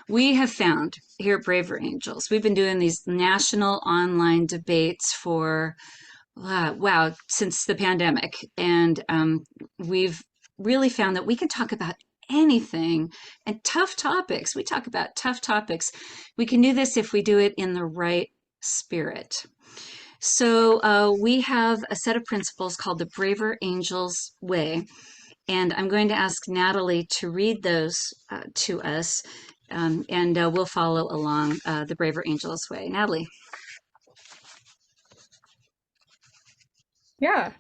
We have found here at Braver Angels, we've been doing these national online debates for, wow, since the pandemic. And we've really found that we can talk about anything and tough topics. We talk about tough topics. We can do this if we do it in the right spirit. So we have a set of principles called the Braver Angels Way. And I'm going to ask Natalie to read those to us, and we'll follow along the Braver Angels way. Natalie. Yeah.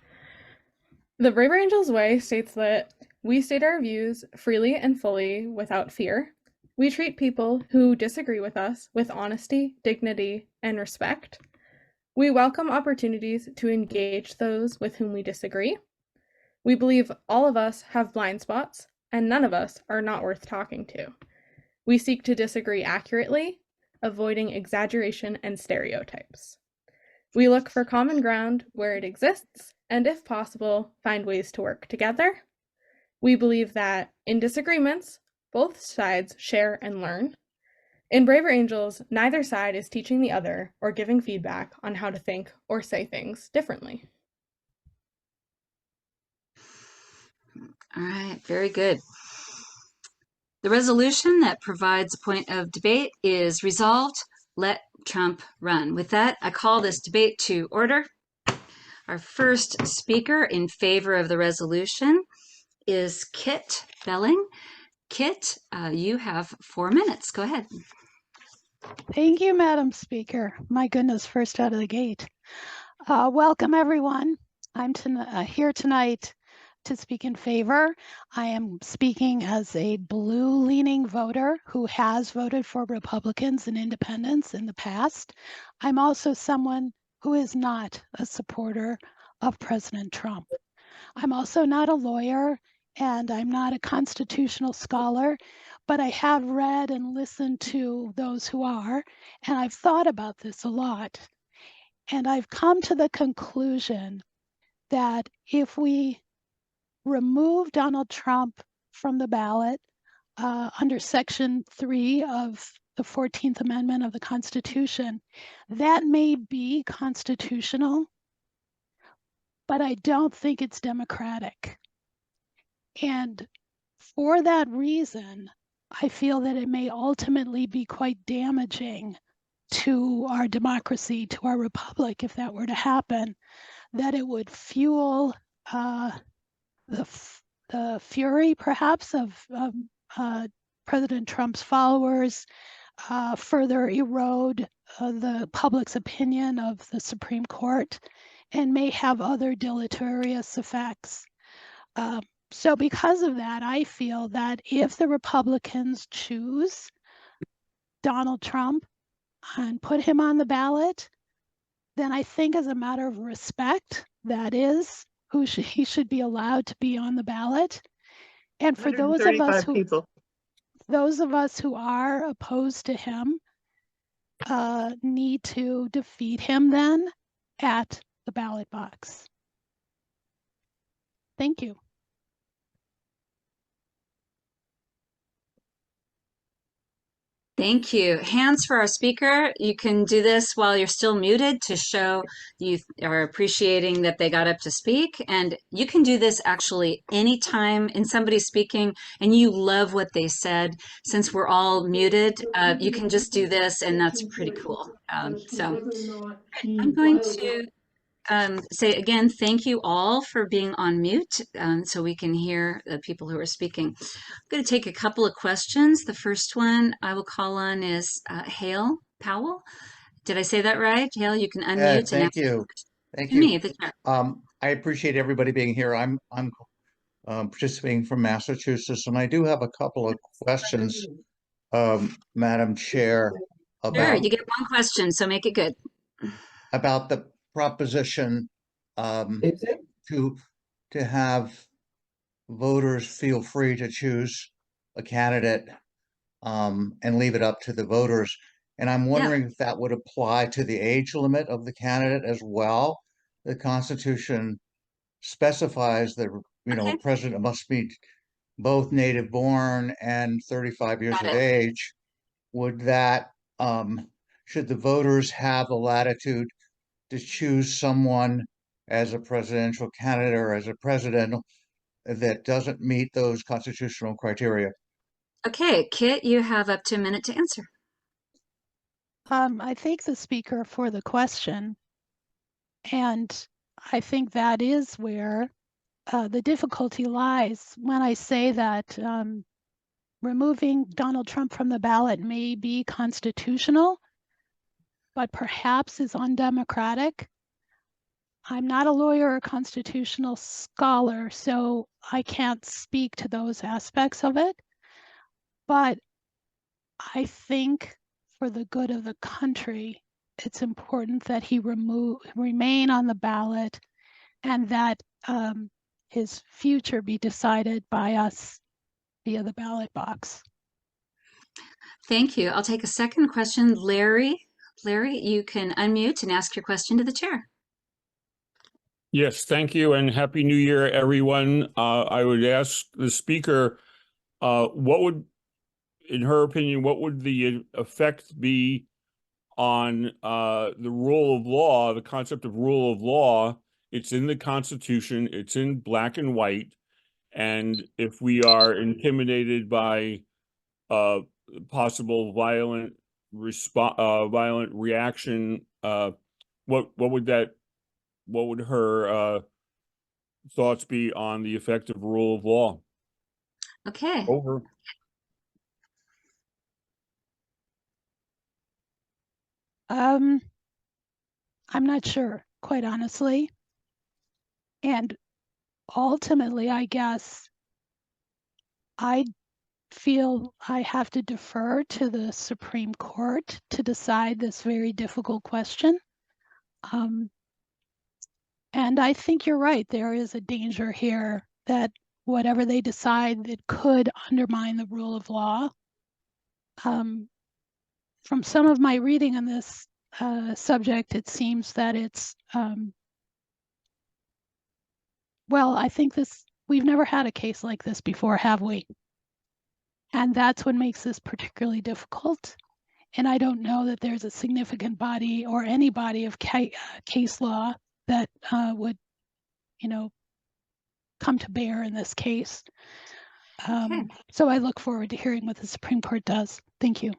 The Braver Angels Way states that we state our views freely and fully without fear. We treat people who disagree with us with honesty, dignity, and respect. We welcome opportunities to engage those with whom we disagree. We believe all of us have blind spots, and none of us are not worth talking to. We seek to disagree accurately, avoiding exaggeration and stereotypes. We look for common ground where it exists, and if possible, find ways to work together. We believe that in disagreements, both sides share and learn. In Braver Angels, neither side is teaching the other or giving feedback on how to think or say things differently. All right, very good. The resolution that provides a point of debate is resolved. Let Trump run. With that, I call this debate to order. Our first speaker in favor of the resolution is Kit Belling. Kit, you have 4 minutes. Go ahead. Thank you, Madam Speaker. My goodness, first out of the gate. Welcome, everyone. I'm here tonight to speak in favor. I am speaking as a blue-leaning voter who has voted for Republicans and independents in the past. I'm also someone who is not a supporter of President Trump. I'm also not a lawyer, and I'm not a constitutional scholar, but I have read and listened to those who are, and I've thought about this a lot. And I've come to the conclusion that if we remove Donald Trump from the ballot under Section 3 of the 14th Amendment of the Constitution, that may be constitutional, but I don't think it's democratic. And for that reason, I feel that it may ultimately be quite damaging to our democracy, to our republic, if that were to happen, that it would fuel the fury, perhaps, of President Trump's followers, further erode the public's opinion of the Supreme Court, and may have other deleterious effects. So because of that, I feel that if the Republicans choose Donald Trump and put him on the ballot, then I think as a matter of respect, that is he should be allowed to be on the ballot. And for those of us who are opposed to him, need to defeat him then at the ballot box. Thank you. Thank you. Hands for our speaker. You can do this while you're still muted to show you are appreciating that they got up to speak. And you can do this actually anytime in somebody speaking and you love what they said. Since we're all muted, you can just do this, and that's pretty cool. So I'm going to say again, thank you all for being on mute so we can hear the people who are speaking. I'm going to take a couple of questions. The first one I will call on is Hale Powell. Did I say that right? Hale, you can unmute and Thank ask you. Thank me you. at the chat. I appreciate everybody being here. I'm participating from Massachusetts, and I do have a couple of questions, Madam Chair, Sure, about you get one question, so make it good. the proposition to have voters feel free to choose a candidate and leave it up to the voters. And I'm wondering if that would apply to the age limit of the candidate as well. The Constitution specifies that a president must be both native born and 35 years Got of it. age. would that, should the voters have the latitude to choose someone as a presidential candidate or as a president that doesn't meet those constitutional criteria? Okay, Kit, you have up to a minute to answer. I thank the speaker for the question, and I think that is where the difficulty lies when I say that removing Donald Trump from the ballot may be constitutional, but perhaps is undemocratic. I'm not a lawyer or constitutional scholar, so I can't speak to those aspects of it. But I think for the good of the country, it's important that he remain on the ballot and that his future be decided by us via the ballot box. Thank you. I'll take a second question. Larry, you can unmute and ask your question to the chair. Yes, thank you, and Happy New Year, everyone. I would ask the speaker, what would, in her opinion, what would the effect be on the rule of law, the concept of rule of law? It's in the Constitution, it's in black and white, and if we are intimidated by possible violent reaction, what would her thoughts be on the effect of rule of law? Okay. Over. I'm not sure, quite honestly. And ultimately, I guess I feel I have to defer to the Supreme Court to decide this very difficult question. And I think you're right. There is a danger here that whatever they decide, it could undermine the rule of law. From some of my reading on this subject, it seems that it's, well, I think we've never had a case like this before, have we? And that's what makes this particularly difficult. And I don't know that there's a significant body or any body of case law that would, come to bear in this case. Okay. So I look forward to hearing what the Supreme Court does. Thank you.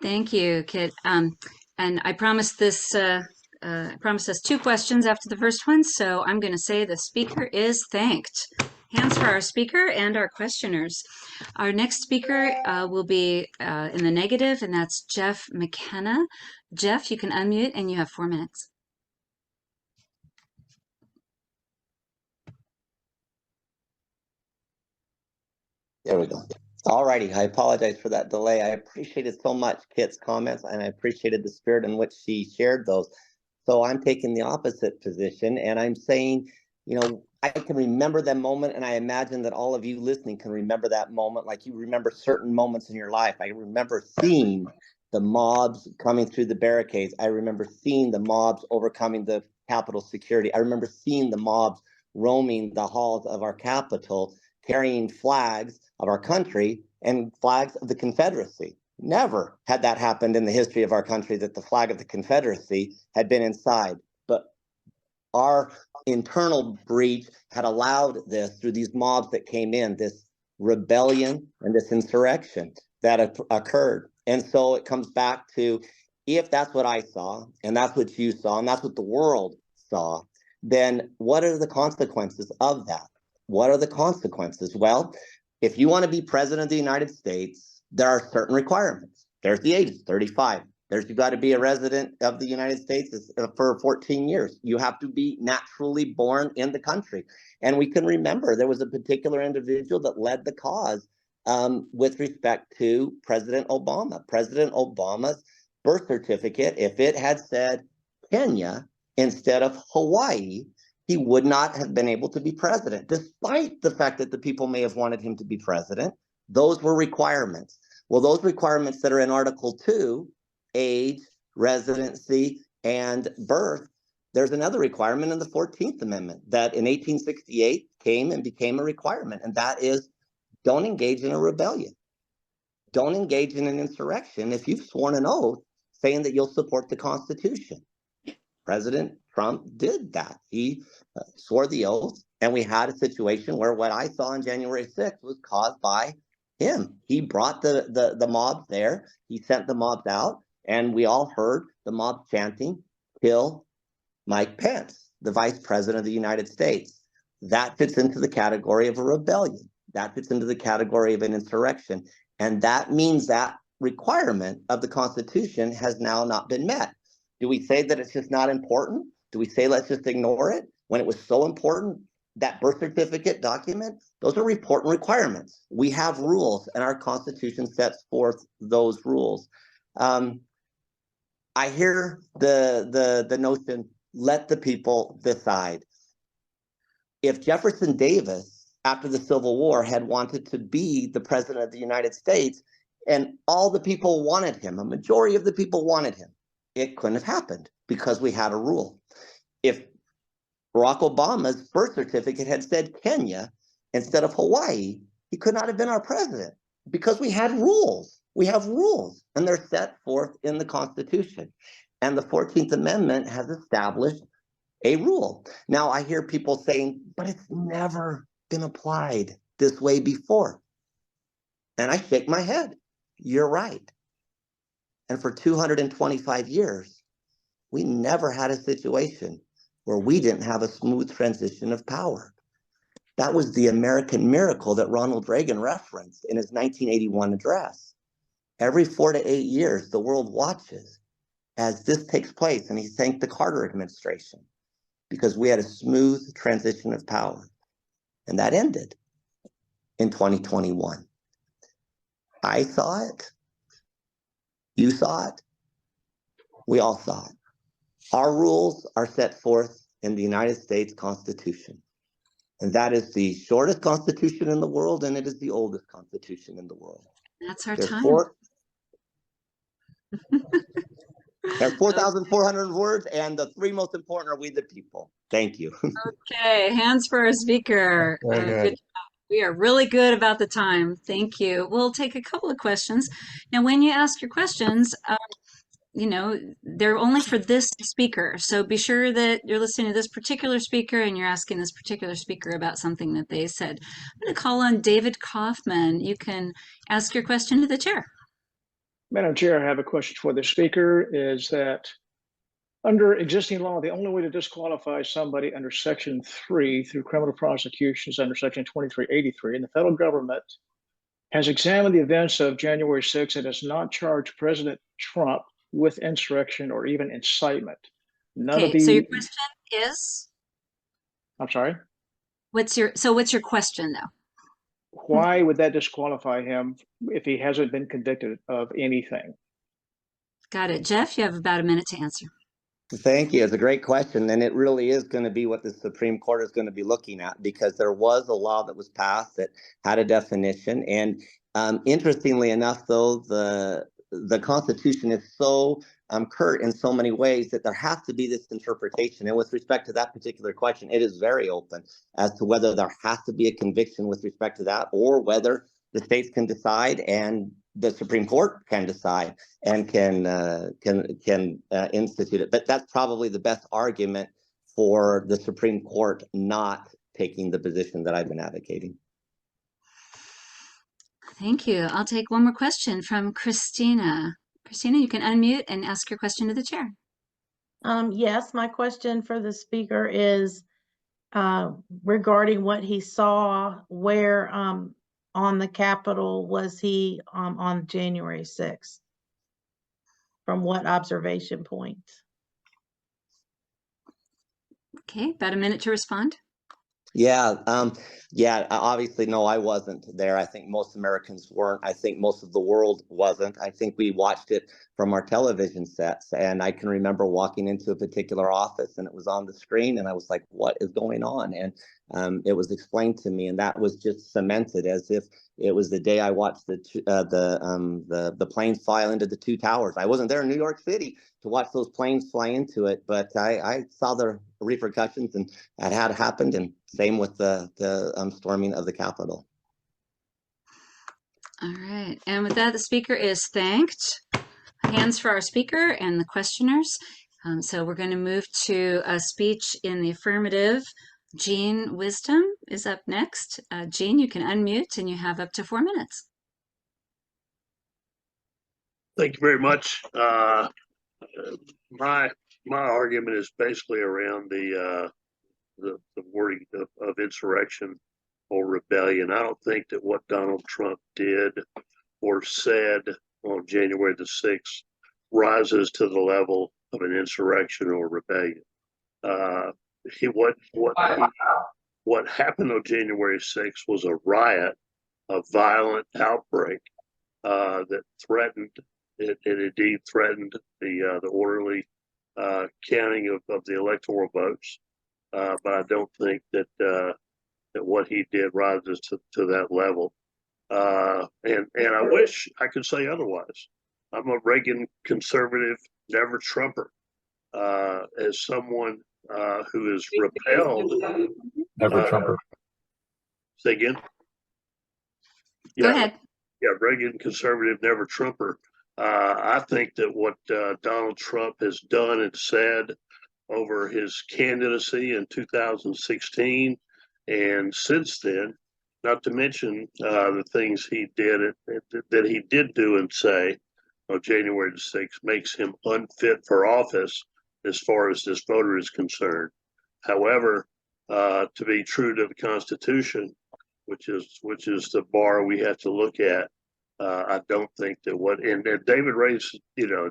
Thank you, Kit. And I promised this. I promised us 2 questions after the first one, so I'm going to say the speaker is thanked. Hands for our speaker and our questioners. Our next speaker will be in the negative, and that's Jeff McKenna. Jeff, you can unmute, and you have 4 minutes. There we go. All righty. I apologize for that delay. I appreciated so much Kit's comments, and I appreciated the spirit in which she shared those. So I'm taking the opposite position, and I'm saying, I can remember that moment, and I imagine that all of you listening can remember that moment like you remember certain moments in your life. I remember seeing the mobs coming through the barricades. I remember seeing the mobs overcoming the Capitol security. I remember seeing the mobs roaming the halls of our Capitol, carrying flags of our country and flags of the Confederacy. Never had that happened in the history of our country, that the flag of the Confederacy had been inside. But our internal breach had allowed this through these mobs that came in, this rebellion and this insurrection that occurred. And so it comes back to, if that's what I saw, and that's what you saw, and that's what the world saw, then what are the consequences of that? What are the consequences? Well, if you want to be president of the United States, there are certain requirements. There's the age, 35. You've got to be a resident of the United States for 14 years. You have to be naturally born in the country. And we can remember there was a particular individual that led the cause with respect to President Obama. President Obama's birth certificate, if it had said Kenya instead of Hawaii, he would not have been able to be president, despite the fact that the people may have wanted him to be president. Those were requirements. Well, those requirements that are in Article 2, age, residency, and birth, there's another requirement in the 14th Amendment that in 1868 came and became a requirement, and that is, don't engage in a rebellion. don't engage in an insurrection if you've sworn an oath saying that you'll support the Constitution. President Trump did that. He swore the oath, and we had a situation where what I saw on January 6th was caused by him. He brought the mob there. He sent the mobs out, and we all heard the mob chanting, "Kill Mike Pence, the Vice President of the United States." That fits into the category of a rebellion. That fits into the category of an insurrection. And that means that requirement of the Constitution has now not been met. Do we say that it's just not important? Do we say let's just ignore it when it was so important? That birth certificate document, those are important requirements. We have rules, and our Constitution sets forth those rules. I hear the notion, let the people decide. If Jefferson Davis, after the Civil War, had wanted to be the president of the United States, and all the people wanted him, a majority of the people wanted him, it couldn't have happened because we had a rule. If Barack Obama's birth certificate had said Kenya instead of Hawaii, he could not have been our president because we had rules. We have rules, and they're set forth in the Constitution. And the 14th Amendment has established a rule. Now, I hear people saying, but it's never been applied this way before. And I shake my head. You're right. And for 225 years, we never had a situation where we didn't have a smooth transition of power. That was the American miracle that Ronald Reagan referenced in his 1981 address. Every 4 to 8 years, the world watches as this takes place, and he thanked the Carter administration because we had a smooth transition of power. And that ended in 2021. I saw it. You saw it. We all saw it. Our rules are set forth in the United States Constitution. And that is the shortest constitution in the world, and it is the oldest constitution in the world. That's our There's time. There's 4,400 words, and the three most important are we the people. Thank you. Okay, hands for our speaker. Very Good good. job. We are really good about the time. Thank you. We'll take a couple of questions. Now, when you ask your questions, you know, they're only for this speaker. So be sure that you're listening to this particular speaker and you're asking this particular speaker about something that they said. I'm going to call on David Kaufman. You can ask your question to the chair. Madam Chair, I have a question for the speaker. Is that under existing law, the only way to disqualify somebody under Section 3 through criminal prosecution is under Section 2383, and the federal government has examined the events of January 6th and has not charged President Trump with insurrection or even incitement. None of Okay, the. so your question is? I'm sorry? What's your question though? Why would that disqualify him if he hasn't been convicted of anything? Got it. Jeff, you have about a minute to answer. Thank you. It's a great question. And it really is going to be what the Supreme Court is going to be looking at, because there was a law that was passed that had a definition. And interestingly enough, though, the Constitution is so curt in so many ways that there has to be this interpretation. And with respect to that particular question, it is very open as to whether there has to be a conviction with respect to that, or whether the states can decide and the Supreme Court can decide and can institute it. But that's probably the best argument for the Supreme Court not taking the position that I've been advocating. Thank you. I'll take one more question from Christina. Christina, you can unmute and ask your question to the chair. Yes, my question for the speaker is regarding what he saw. Where on the Capitol was he on January 6th? From what observation point? Okay, about a minute to respond. Yeah, obviously, no, I wasn't there. I think most Americans weren't. I think most of the world wasn't. I think we watched it from our television sets. And I can remember walking into a particular office and it was on the screen and I was like, what is going on? And it was explained to me, and that was just cemented as if it was the day I watched the planes fly into the two towers. I wasn't there in New York City to watch those planes fly into it, but I saw the repercussions, and that had happened. And same with the storming of the Capitol. All right. And with that, the speaker is thanked. Hands for our speaker and the questioners. So we're going to move to a speech in the affirmative. Jean Wisdom is up next. Jean, you can unmute and you have up to 4 minutes. Thank you very much. My argument is basically around the wording of insurrection or rebellion. I don't think that what Donald Trump did or said on January the 6th rises to the level of an insurrection or rebellion. What happened on January 6th was a riot, a violent outbreak that threatened it indeed threatened the orderly counting of the electoral votes. But I don't think that that what he did rises to that level. And I wish I could say otherwise. I'm a Reagan conservative, never Trumper. As someone who is repelled, Never Trumper. Say again. Go ahead. Yeah, Reagan conservative, never Trumper. I think that what Donald Trump has done and said over his candidacy in 2016 and since then, not to mention the things he did that he did do and say on January the 6th, makes him unfit for office as far as this voter is concerned. However, to be true to the Constitution, which is the bar we have to look at, I don't think that and David raised a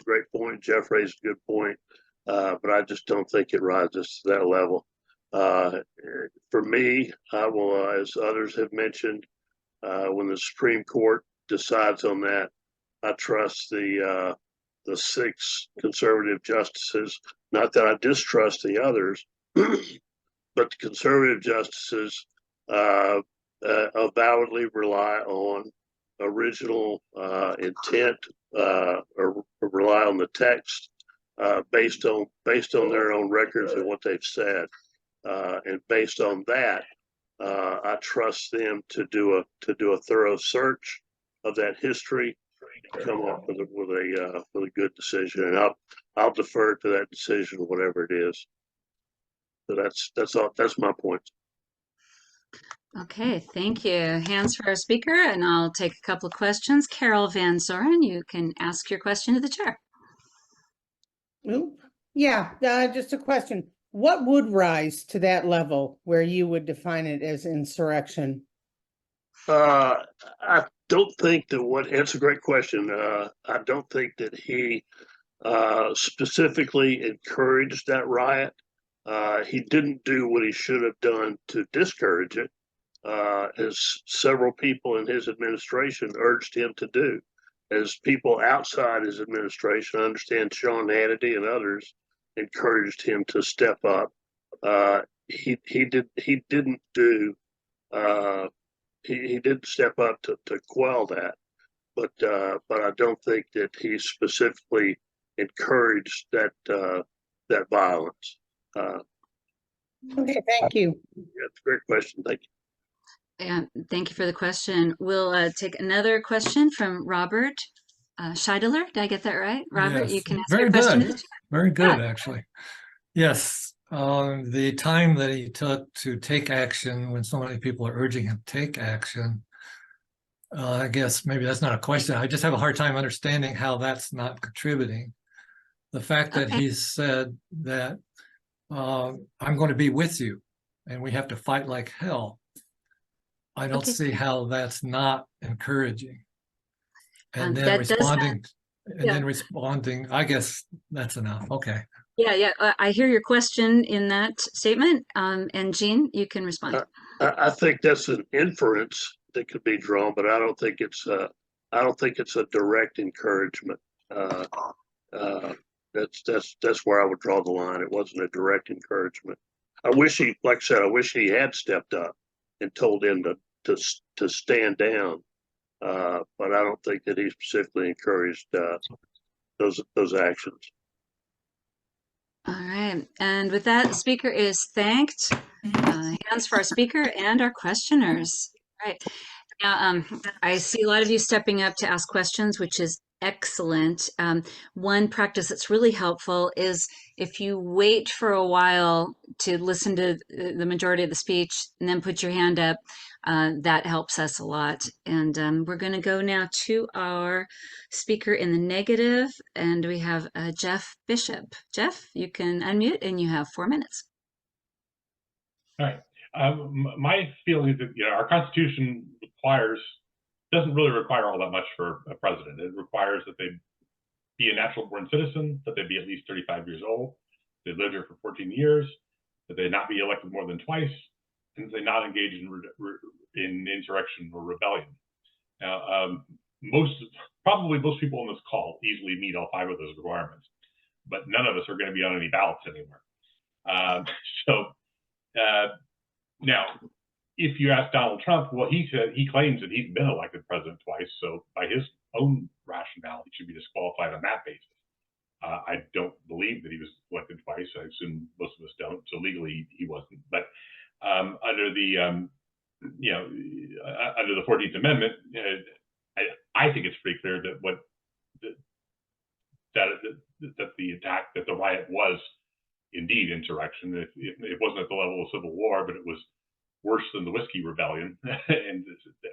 great point. Jeff raised a good point, but I just don't think it rises to that level. For me, I will, as others have mentioned, when the Supreme Court decides on that, I trust the 6 conservative justices. Not that I distrust the others, but the conservative justices avowedly rely on original intent or rely on the text based on their own records and what they've said, and based on that, I trust them to do a thorough search of that history and come up with a good decision. And I'll defer to that decision, whatever it is. So that's all. That's my point. Okay, thank you. Hands for our speaker, and I'll take a couple of questions. Carol Van Zoren, you can ask your question to the chair. Yeah, just a question. What would rise to that level where you would define it as insurrection? I don't think that it's a great question. I don't think that he specifically encouraged that riot. He didn't do what he should have done to discourage it, as several people in his administration urged him to do. As people outside his administration, I understand Sean Hannity and others encouraged him to step up. He didn't step up to quell that, but I don't think that he specifically encouraged that violence. Okay, thank you. That's a great question. Thank you. And thank you for the question. We'll take another question from Robert Scheidler. Did I get that right? Robert, Yes. you can ask Very your question. good. Very good, actually. Yes. The time that he took to take action when so many people are urging him to take action, I guess maybe that's not a question. I just have a hard time understanding how that's not contributing. The fact that he said that I'm going to be with you and we have to fight like hell. I don't see how that's not encouraging. And then responding, I guess that's enough. Okay. Yeah. I hear your question in that statement. And Jean, you can respond. I think that's an inference that could be drawn, but I don't think it's a direct encouragement. That's where I would draw the line. It wasn't a direct encouragement. I wish he had stepped up and told him to stand down. But I don't think that he specifically encouraged those actions. All right. And with that, the speaker is thanked. Hands for our speaker and our questioners. All right. Yeah, I see a lot of you stepping up to ask questions, which is excellent. One practice that's really helpful is if you wait for a while to listen to the majority of the speech and then put your hand up, that helps us a lot. And we're going to go now to our speaker in the negative, and we have Jeff Bishop. Jeff, you can unmute and you have 4 minutes. All right. My feeling is that our Constitution doesn't really require all that much for a president. It requires that they be a natural born citizen, that they be at least 35 years old, they lived here for 14 years, that they not be elected more than twice, and that they not engage in insurrection or rebellion. Now, probably most people on this call easily meet all 5 of those requirements, but none of us are going to be on any ballots anymore. Now, if you ask Donald Trump, well, he claims that he's been elected president twice. So by his own rationale, he should be disqualified on that basis. I don't believe that he was elected twice. I assume most of us don't. So legally, he wasn't. But under the under the 14th Amendment, I think it's pretty clear that that the riot was indeed insurrection. It wasn't at the level of civil war, but it was worse than the Whiskey Rebellion, and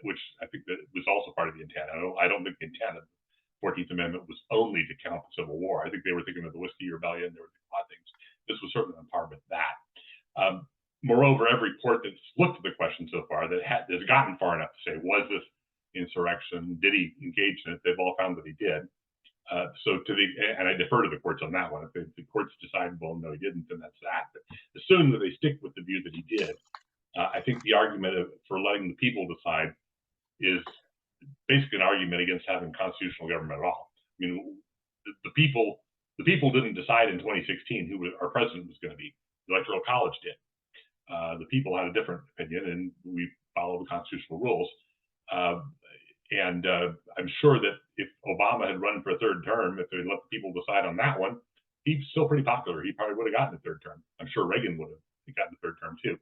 which I think that was also part of the intent. I don't think the intent of the 14th Amendment was only to count the Civil War. I think they were thinking of the Whiskey Rebellion. There were a lot of things. This was certainly on par with that. Moreover, every court that's looked at the question so far that has gotten far enough to say, was this insurrection? Did he engage in it? They've all found that he did. And I defer to the courts on that one. If the courts decide, well, no, he didn't, then that's that. But assume that they stick with the view that he did. I think the argument for letting the people decide is basically an argument against having constitutional government at all. I mean, the people didn't decide in 2016 who our president was going to be. The Electoral College did. The people had a different opinion, and we followed the constitutional rules. I'm sure that if Obama had run for a 3rd term, if they let the people decide on that one, he's still pretty popular. He probably would have gotten a 3rd term. I'm sure Reagan would have gotten a 3rd term too.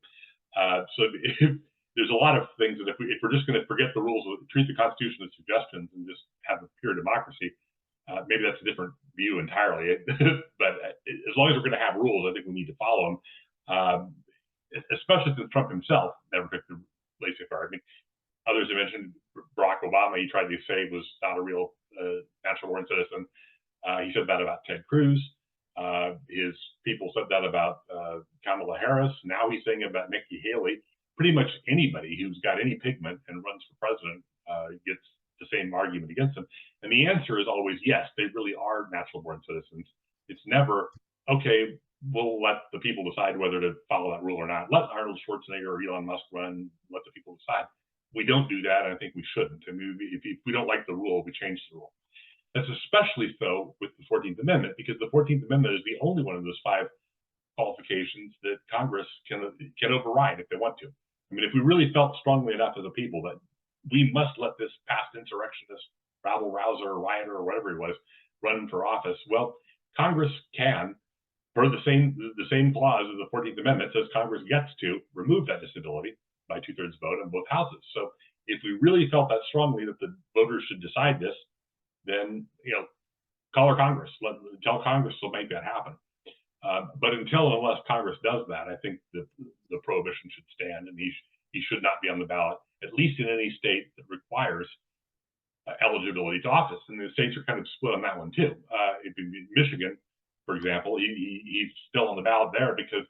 There's a lot of things that if we're just going to forget the rules, treat the Constitution as suggestions, and just have a pure democracy, maybe that's a different view entirely. But as long as we're going to have rules, I think we need to follow them. Especially since Trump himself never picked the laissez-faire. I mean, others have mentioned Barack Obama. He tried to say was not a real natural born citizen. He said that about Ted Cruz. His people said that about Kamala Harris. Now he's saying about Nikki Haley. Pretty much anybody who's got any pigment and runs for president gets the same argument against him. And the answer is always yes, they really are natural born citizens. It's never, okay, we'll let the people decide whether to follow that rule or not. Let Arnold Schwarzenegger or Elon Musk run, let the people decide. We don't do that, and I think we shouldn't. I mean, if we don't like the rule, we change the rule. That's especially so with the 14th Amendment, because the 14th Amendment is the only one of those 5 qualifications that Congress can override if they want to. I mean, if we really felt strongly enough as a people that we must let this past insurrectionist, rabble-rouser, rioter, or whatever he was, run for office, well, Congress can, for the same clause of the 14th Amendment says Congress gets to remove that disability by 2/3 vote on both houses. So if we really felt that strongly that the voters should decide this, then call our Congress, tell Congress to make that happen. But until and unless Congress does that, I think that the prohibition should stand, and he should not be on the ballot, at least in any state that requires eligibility to office. And the states are kind of split on that one too. If in Michigan, for example, he's still on the ballot there because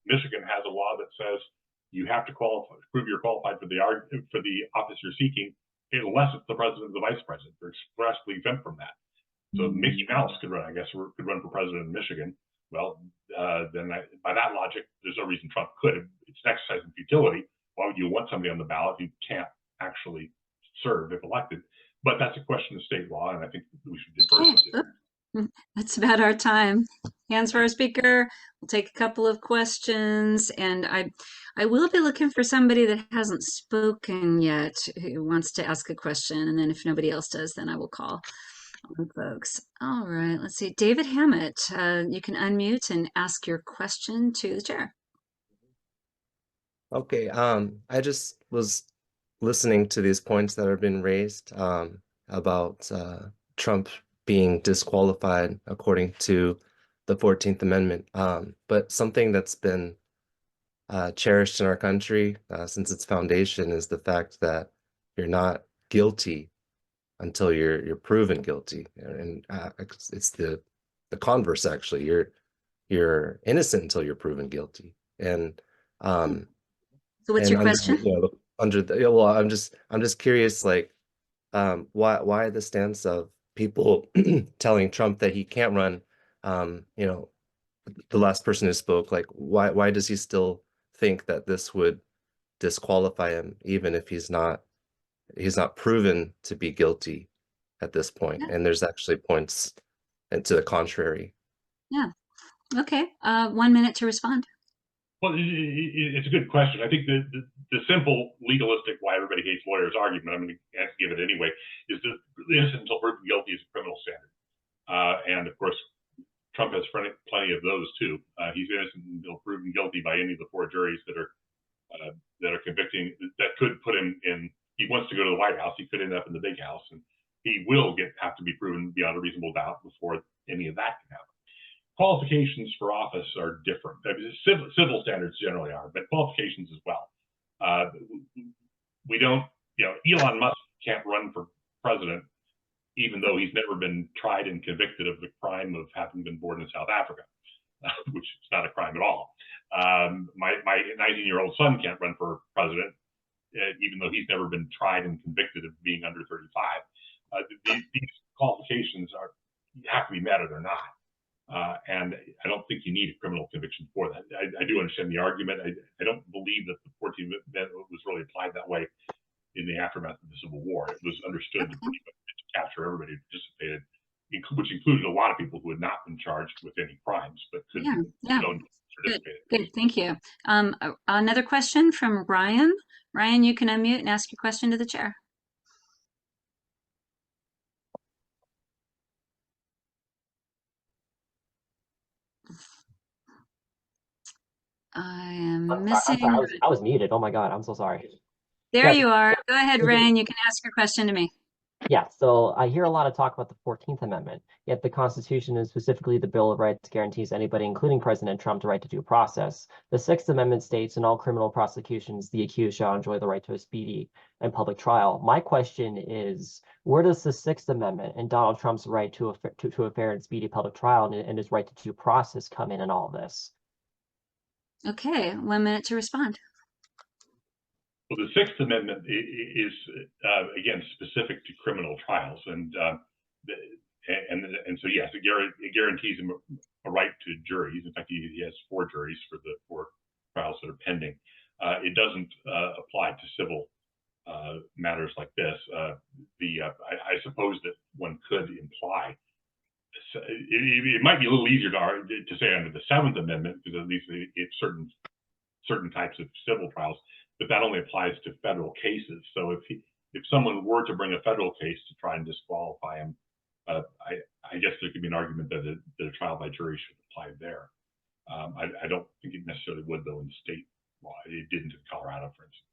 Michigan has a law that says you have to prove you're qualified for the office you're seeking, unless it's the president or the vice president. They're expressly exempt from that. So Mickey Mouse could run, I guess, could run for president in Michigan. Well, then by that logic, there's no reason Trump could. It's an exercise in futility. Why would you want somebody on the ballot who can't actually serve if elected? But that's a question of state law, and I think we should defer to it. That's about our time. Hands for our speaker. We'll take a couple of questions, and I will be looking for somebody that hasn't spoken yet who wants to ask a question, and then if nobody else does, then I will call on folks. All right, let's see. David Hammett, you can unmute and ask your question to the chair. Okay, I just was listening to these points that have been raised about Trump being disqualified according to the 14th Amendment. But something that's been cherished in our country since its foundation is the fact that you're not guilty until you're proven guilty, and it's the converse actually. You're innocent until you're proven guilty, and So what's your question? under the well, I'm just curious, like why the stance of people telling Trump that he can't run, the last person who spoke, like why does he still think that this would disqualify him even if he's not proven to be guilty at this point? Yeah. And there's actually points to the contrary. Yeah. Okay. 1 minute to respond. Well, it's a good question. I think the simple legalistic why everybody hates lawyers argument, I'm going to give it anyway, is that innocent until proven guilty is a criminal standard. And of course, Trump has plenty of those too. He's innocent until proven guilty by any of the 4 juries that are convicting, that could put him in. He wants to go to the White House. He could end up in the big house, and he will have to be proven beyond a reasonable doubt before any of that can happen. Qualifications for office are different. Civil standards generally are, but qualifications as well. We don't, Elon Musk can't run for president, even though he's never been tried and convicted of the crime of having been born in South Africa, which is not a crime at all. My 19-year-old son can't run for president, even though he's never been tried and convicted of being under 35. These qualifications have to be met or they're not. And I don't think you need a criminal conviction for that. I do understand the argument. I don't believe that the 14th Amendment was really applied that way in the aftermath of the Civil War. It was understood to capture everybody who participated, which included a lot of people who had not been charged with any crimes, but could Yeah. participate. Good. Thank you. Another question from Ryan. Ryan, you can unmute and ask your question to the chair. I am missing. I'm sorry, I was muted. Oh my God, I'm so sorry. There you are. Go ahead, Ryan. You can ask your question to me. Yeah, so I hear a lot of talk about the 14th Amendment, yet the Constitution and specifically the Bill of Rights guarantees anybody, including President Trump, the right to due process. The 6th Amendment states in all criminal prosecutions, the accused shall enjoy the right to a speedy and public trial. My question is, where does the 6th Amendment and Donald Trump's right to a fair and speedy public trial and his right to due process come in all this? Okay, 1 minute to respond. Well, the 6th Amendment is again specific to criminal trials, and so yes, it guarantees him a right to juries. In fact, he has 4 juries for the 4 trials that are pending. It doesn't apply to civil matters like this. I suppose that one could imply it might be a little easier to say under the 7th Amendment, because at least it's certain types of civil trials. But that only applies to federal cases. So if someone were to bring a federal case to try and disqualify him, I guess there could be an argument that a trial by jury should apply there. I don't think it necessarily would, though, in state law. It didn't in Colorado, for instance.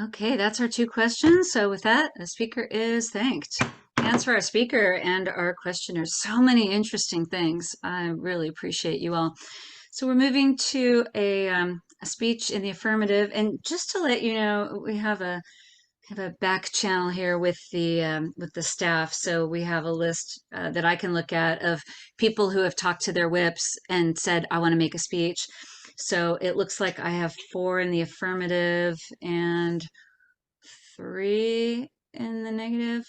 Okay, that's our 2 questions. So with that, the speaker is thanked. Thanks for our speaker and our questioners. So many interesting things. I really appreciate you all. So we're moving to a speech in the affirmative, and just to let you know, we have a back channel here with the staff. So we have a list that I can look at of people who have talked to their whips and said, I want to make a speech. So it looks like I have 4 in the affirmative and 3 in the negative.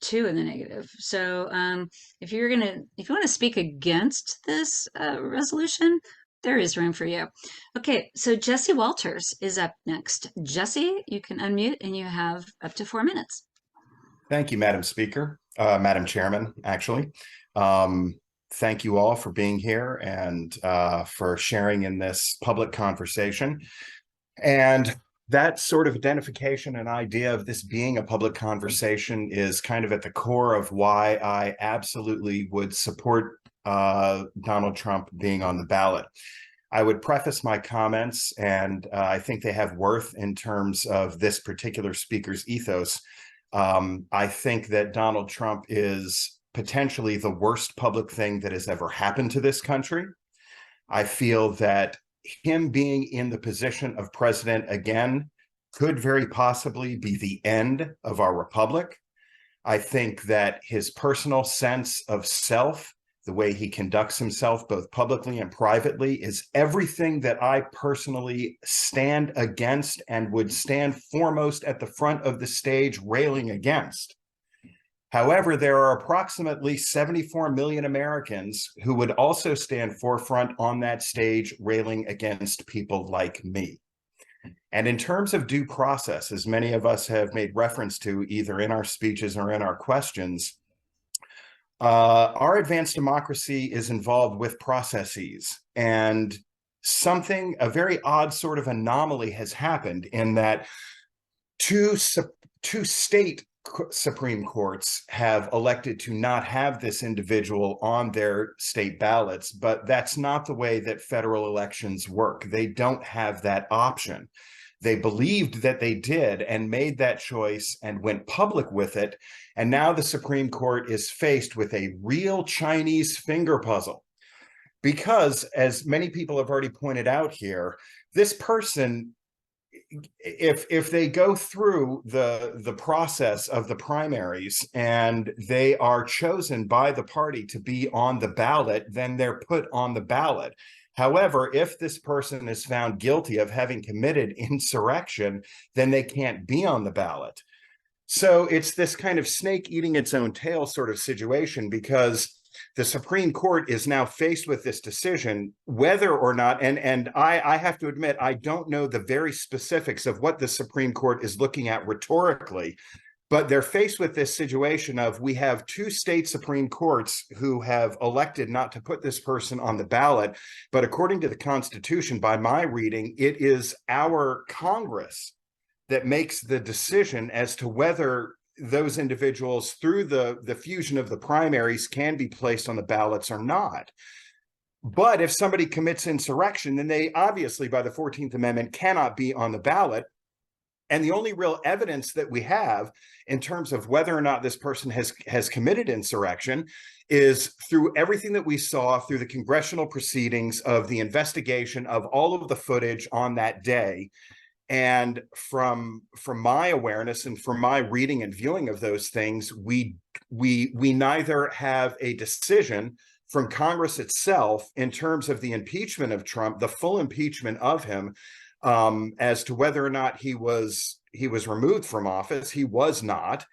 2 in the negative. So if you want to speak against this resolution, there is room for you. Okay, so Jesse Walters is up next. Jesse, you can unmute and you have up to 4 minutes. Thank you, Madam Speaker, Madam Chairman, actually. Thank you all for being here and for sharing in this public conversation. And that sort of identification and idea of this being a public conversation is kind of at the core of why I absolutely would support Donald Trump being on the ballot. I would preface my comments, and I think they have worth in terms of this particular speaker's ethos. I think that Donald Trump is potentially the worst public thing that has ever happened to this country. I feel that him being in the position of president again could very possibly be the end of our republic. I think that his personal sense of self, the way he conducts himself both publicly and privately, is everything that I personally stand against and would stand foremost at the front of the stage railing against. However, there are approximately 74 million Americans who would also stand forefront on that stage railing against people like me. And in terms of due process, as many of us have made reference to either in our speeches or in our questions, our advanced democracy is involved with processes, and a very odd sort of anomaly has happened in that two state Supreme Courts have elected to not have this individual on their state ballots, but that's not the way that federal elections work. They don't have that option. They believed that they did and made that choice and went public with it. And now the Supreme Court is faced with a real Chinese finger puzzle. Because, as many people have already pointed out here, this person, if they go through the process of the primaries and they are chosen by the party to be on the ballot, then they're put on the ballot. However, if this person is found guilty of having committed insurrection, then they can't be on the ballot. So it's this kind of snake eating its own tail sort of situation, because the Supreme Court is now faced with this decision, whether or not, and I have to admit, I don't know the very specifics of what the Supreme Court is looking at rhetorically, but they're faced with this situation of, we have two state Supreme Courts who have elected not to put this person on the ballot. But according to the Constitution, by my reading, it is our Congress that makes the decision as to whether those individuals, through the fusion of the primaries, can be placed on the ballots or not. But if somebody commits insurrection, then they obviously, by the 14th Amendment, cannot be on the ballot. And the only real evidence that we have in terms of whether or not this person has committed insurrection is through everything that we saw through the congressional proceedings of the investigation of all of the footage on that day. And from my awareness and from my reading and viewing of those things, we neither have a decision from Congress itself in terms of the impeachment of Trump, the full impeachment of him, as to whether or not he was removed from office. He was not.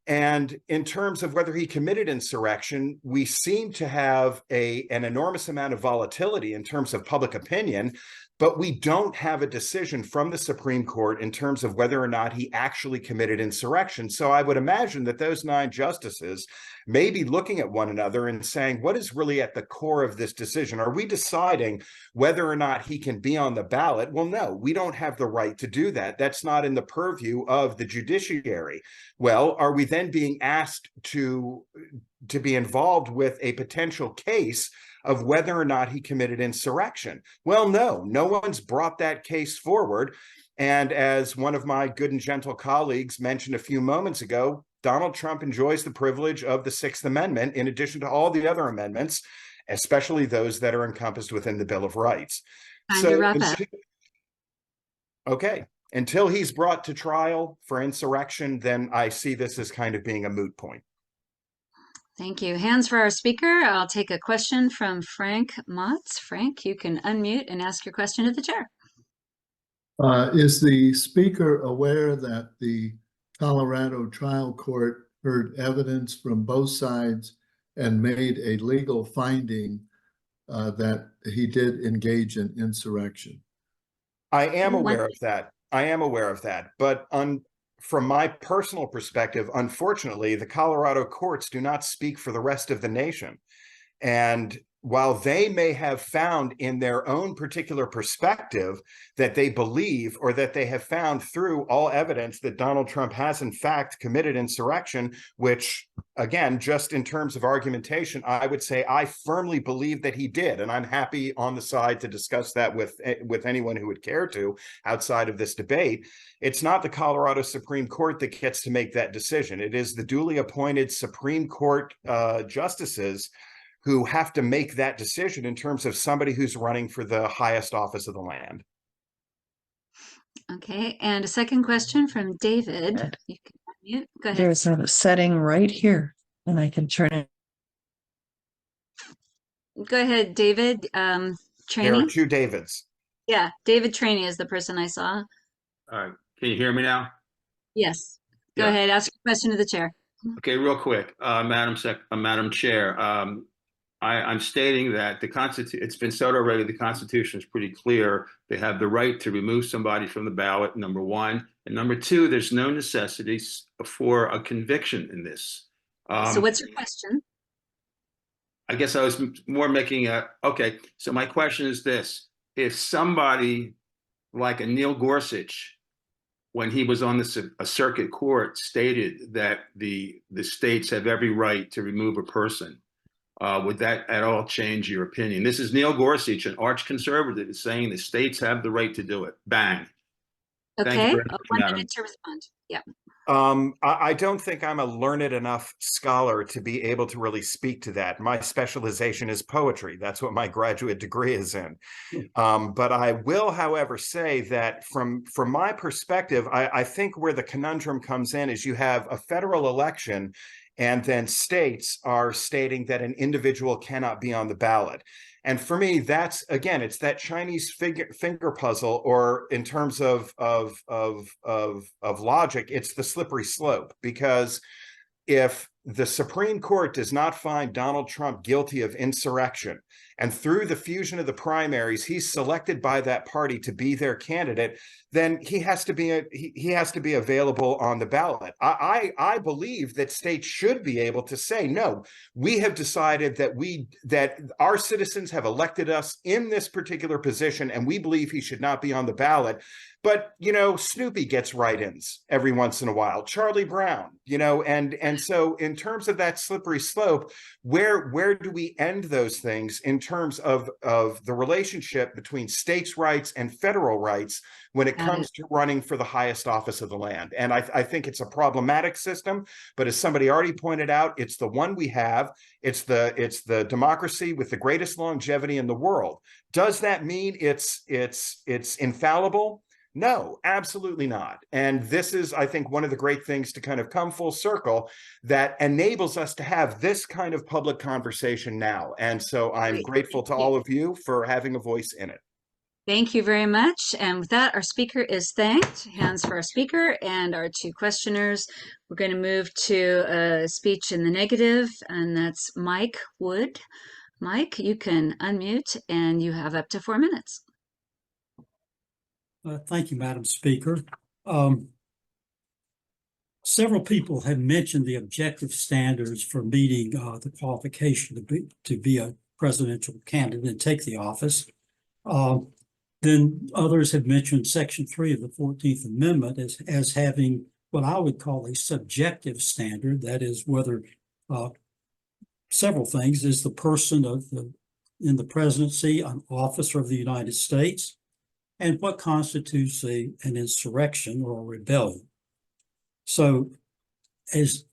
And in terms of whether he committed insurrection, we seem to have an enormous amount of volatility in terms of public opinion, but we don't have a decision from the Supreme Court in terms of whether or not he actually committed insurrection. So I would imagine that those 9 justices may be looking at one another and saying, what is really at the core of this decision? Are we deciding whether or not he can be on the ballot? Well, no, we don't have the right to do that. That's not in the purview of the judiciary. Well, are we then being asked to be involved with a potential case of whether or not he committed insurrection? Well, no one's brought that case forward. And as one of my good and gentle colleagues mentioned a few moments ago, Donald Trump enjoys the privilege of the 6th Amendment, in addition to all the other amendments, especially those that are encompassed within the Bill of Rights. Time to wrap up. Okay. Until he's brought to trial for insurrection, then I see this as kind of being a moot point. Thank you. Hands for our speaker. I'll take a question from Frank Motz. Frank, you can unmute and ask your question to the chair. Is the speaker aware that the Colorado trial court heard evidence from both sides and made a legal finding that he did engage in insurrection? I am aware of that. But from my personal perspective, unfortunately, the Colorado courts do not speak for the rest of the nation. And while they may have found in their own particular perspective that they believe, or that they have found through all evidence, that Donald Trump has in fact committed insurrection, which again, just in terms of argumentation, I would say I firmly believe that he did. And I'm happy on the side to discuss that with anyone who would care to outside of this debate. It's not the Colorado Supreme Court that gets to make that decision. It is the duly appointed Supreme Court justices who have to make that decision in terms of somebody who's running for the highest office of the land. Okay, and a second question from David. You can unmute. Go ahead. There's a setting right here, and I can turn it. Go ahead, David. There Trainee. are two Davids. Yeah, David Trainee is the person I saw. All right. Can you hear me now? Yes. Go Yeah. ahead. Ask your question to the chair. Okay, real quick, Madam Chair. I'm stating that the Constitution, it's been said already, the Constitution is pretty clear. They have the right to remove somebody from the ballot, number one. And number two, there's no necessity for a conviction in this. So what's your question? I guess I was more making okay, so my question is this. If somebody like a Neil Gorsuch, when he was on a circuit court, stated that the states have every right to remove a person, would that at all change your opinion? This is Neil Gorsuch, an arch conservative, is saying the states have the right to do it. Bang. Okay, Thank you very much, 1 Madam. minute to respond. Yeah. I don't think I'm a learned enough scholar to be able to really speak to that. My specialization is poetry. That's what my graduate degree is in. But I will, however, say that from my perspective, I think where the conundrum comes in is you have a federal election, and then states are stating that an individual cannot be on the ballot. And for me, that's, again, it's that Chinese finger puzzle, or in terms of logic, it's the slippery slope. Because if the Supreme Court does not find Donald Trump guilty of insurrection, and through the fusion of the primaries, he's selected by that party to be their candidate, then he has to be available on the ballot. I believe that states should be able to say, no, we have decided that our citizens have elected us in this particular position, and we believe he should not be on the ballot. But, you know, Snoopy gets write-ins every once in a while, Charlie Brown, you know, and so in terms of that slippery slope, where do we end those things in terms of the relationship between states' rights and federal rights when it comes to running for the highest office of the land? And I think it's a problematic system, but as somebody already pointed out, it's the one we have. It's the democracy with the greatest longevity in the world. Does that mean it's infallible? No, absolutely not. And this is, I think, one of the great things to kind of come full circle that enables us to have this kind of public conversation now. And so I'm grateful to all of you for having a voice in it. Thank you very much. And with that, our speaker is thanked. Hands for our speaker and our two questioners. We're going to move to a speech in the negative, and that's Mike Wood. Mike, you can unmute, and you have up to 4 minutes. Thank you, Madam Speaker. Several people have mentioned the objective standards for meeting the qualification to be a presidential candidate and take the office. Then others have mentioned Section 3 of the 14th Amendment as having what I would call a subjective standard. That is whether several things. Is the person in the presidency an officer of the United States? And what constitutes an insurrection or a rebellion? So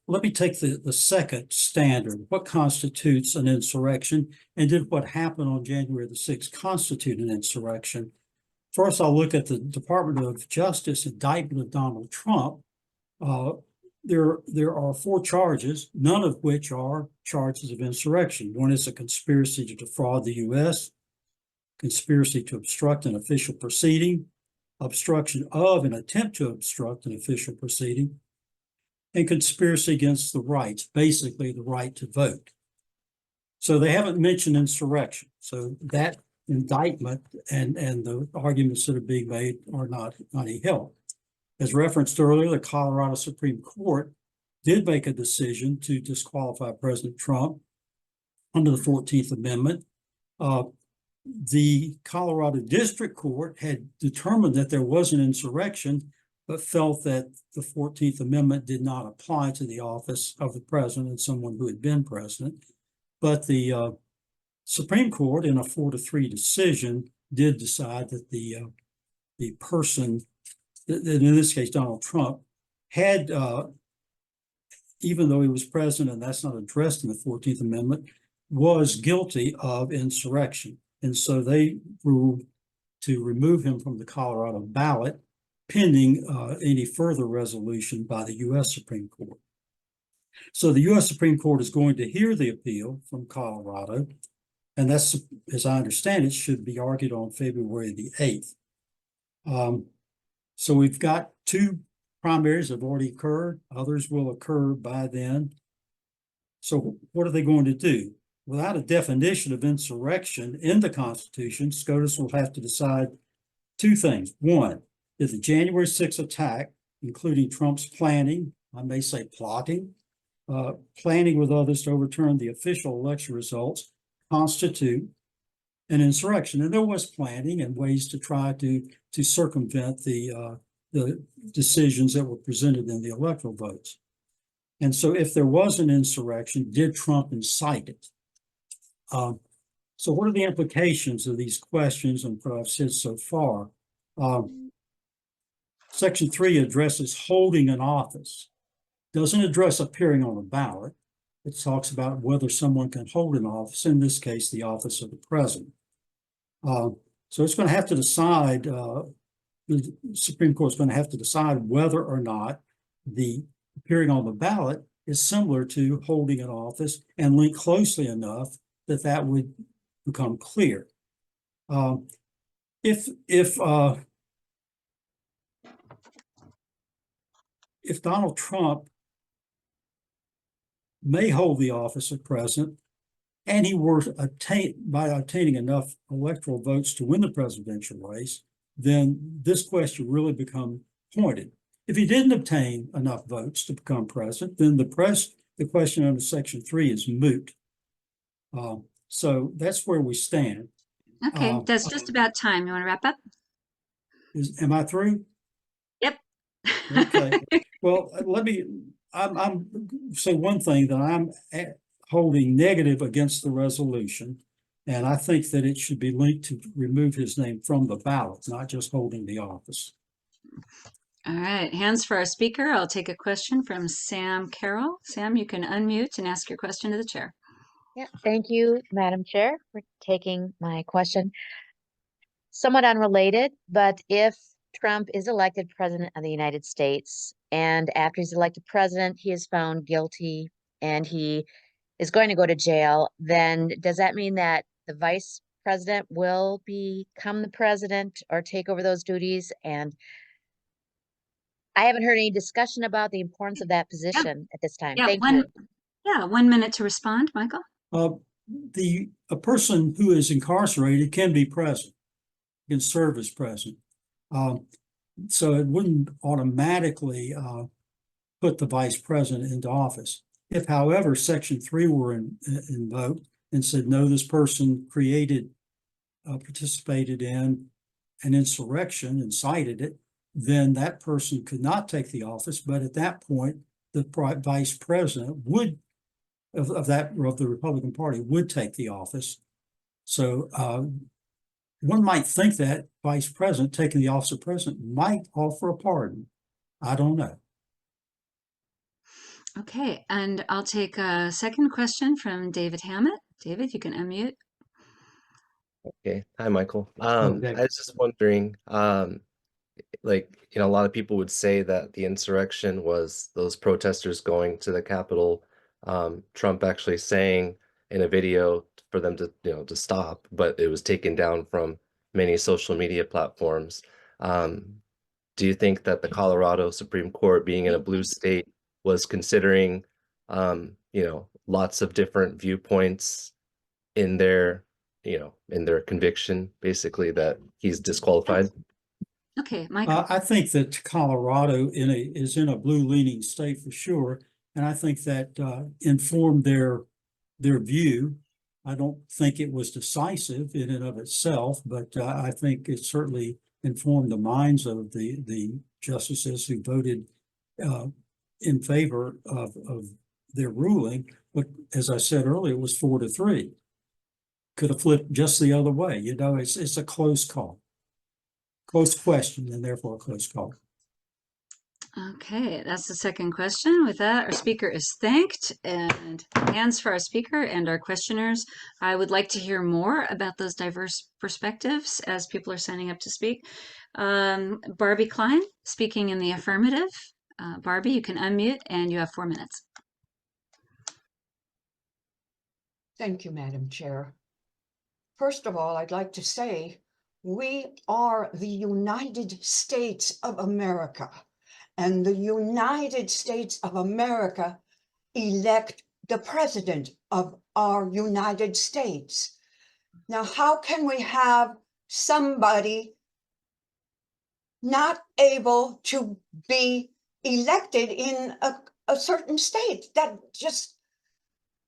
let me take the second standard. What constitutes an insurrection? And did what happened on January the 6th constitute an insurrection? First, I'll look at the Department of Justice indictment of Donald Trump. There are 4 charges, none of which are charges of insurrection. One is a conspiracy to defraud the U.S., conspiracy to obstruct an official proceeding, obstruction of an attempt to obstruct an official proceeding, and conspiracy against the rights, basically the right to vote. So they haven't mentioned insurrection. So that indictment and the arguments that are being made are not any help. As referenced earlier, the Colorado Supreme Court did make a decision to disqualify President Trump under the 14th Amendment. The Colorado District Court had determined that there was an insurrection, but felt that the 14th Amendment did not apply to the office of the president, someone who had been president. But the Supreme Court, in a 4-3 decision, did decide that the person, in this case Donald Trump, had, even though he was president, and that's not addressed in the 14th Amendment, was guilty of insurrection. And so they ruled to remove him from the Colorado ballot, pending any further resolution by the U.S. Supreme Court. So the U.S. Supreme Court is going to hear the appeal from Colorado, and that's, as I understand it, should be argued on February the 8th. So we've got 2 primaries have already occurred. Others will occur by then. So what are they going to do? Without a definition of insurrection in the Constitution, SCOTUS will have to decide 2 things. One, did the January 6th attack, including Trump's planning, I may say plotting, planning with others to overturn the official election results, constitute an insurrection? And there was planning and ways to try to circumvent the decisions that were presented in the electoral votes. And so if there was an insurrection, did Trump incite it? So what are the implications of these questions and what I've said so far? Section 3 addresses holding an office. Doesn't address appearing on a ballot. It talks about whether someone can hold an office, in this case, the office of the president. So it's going to have to decide, the Supreme Court is going to have to decide whether or not the appearing on the ballot is similar to holding an office and linked closely enough that that would become clear. If Donald Trump may hold the office of president and he were by obtaining enough electoral votes to win the presidential race, then this question really becomes pointed. If he didn't obtain enough votes to become president, then the question under Section 3 is moot. So that's where we stand. Okay, that's just about time. You want to wrap up? Am I through? Yep. Okay. Well, I'm say one thing, that I'm holding negative against the resolution, and I think that it should be linked to remove his name from the ballot, not just holding the office. All right, hands for our speaker. I'll take a question from Sam Carroll. Sam, you can unmute and ask your question to the chair. Yeah, thank you, Madam Chair, for taking my question. Somewhat unrelated, but if Trump is elected president of the United States, and after he's elected president, he is found guilty and he is going to go to jail, then does that mean that the vice president will become the president or take over those duties? And I haven't heard any discussion about the importance of that position at this time. Yeah, Thank you. Yeah, 1 minute to respond, Michael. A person who is incarcerated can be president, can serve as president. So it wouldn't automatically put the vice president into office. If, however, Section 3 were invoked and said, no, this person participated in an insurrection, incited it, then that person could not take the office. But at that point, the vice president would, of the Republican Party, would take the office. So one might think that vice president taking the office of president might offer a pardon. I don't know. Okay, and I'll take a second question from David Hammett. David, you can unmute. Okay. Hi, Michael. I was just wondering, like, a lot of people would say that the insurrection was those protesters going to the Capitol, Trump actually saying in a video for them to, to stop, but it was taken down from many social media platforms. Do you think that the Colorado Supreme Court, being in a blue state, was considering, lots of different viewpoints in their, in their conviction, basically, that he's disqualified? Okay, Michael. I think that Colorado is in a blue-leaning state for sure, and I think that informed their view I don't think it was decisive in and of itself, but I think it certainly informed the minds of the justices who voted in favor of their ruling. But as I said earlier, it was 4-3. Could have flipped just the other way. You know, it's a close call, close question, and therefore a close call. Okay, that's the second question. With that, our speaker is thanked, and hands for our speaker and our questioners. I would like to hear more about those diverse perspectives as people are signing up to speak. Barbie Klein, speaking in the affirmative. Barbie, you can unmute and you have 4 minutes. Thank you, Madam Chair. First of all, I'd like to say we are the United States of America, and the United States of America elect the president of our United States. Now, how can we have somebody not able to be elected in a certain state? That just,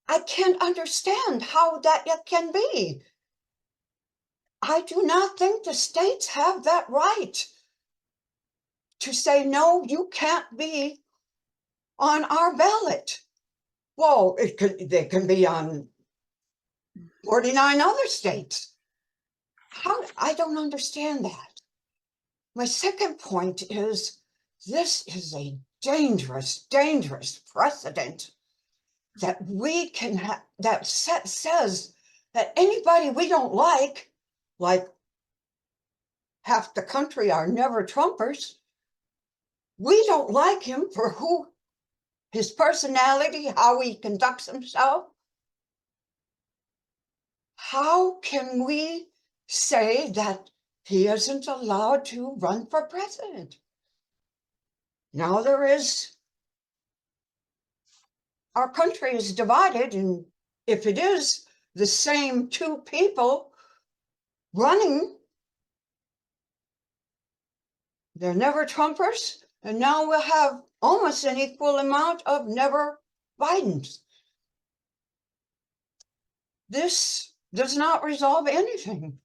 I can't understand how that can be. I do not think the states have that right to say, no, you can't be on our ballot. Well, they can be on 49 other states. How? I don't understand that. My second point is, this is a dangerous, dangerous precedent that we can have, that says that anybody we don't like half the country are never Trumpers, we don't like him for who, his personality, how he conducts himself. How can we say that he isn't allowed to run for president? Now our country is divided, and if it is the same two people running, they're never Trumpers, and now we'll have almost an equal amount of never Bidens. This does not resolve anything.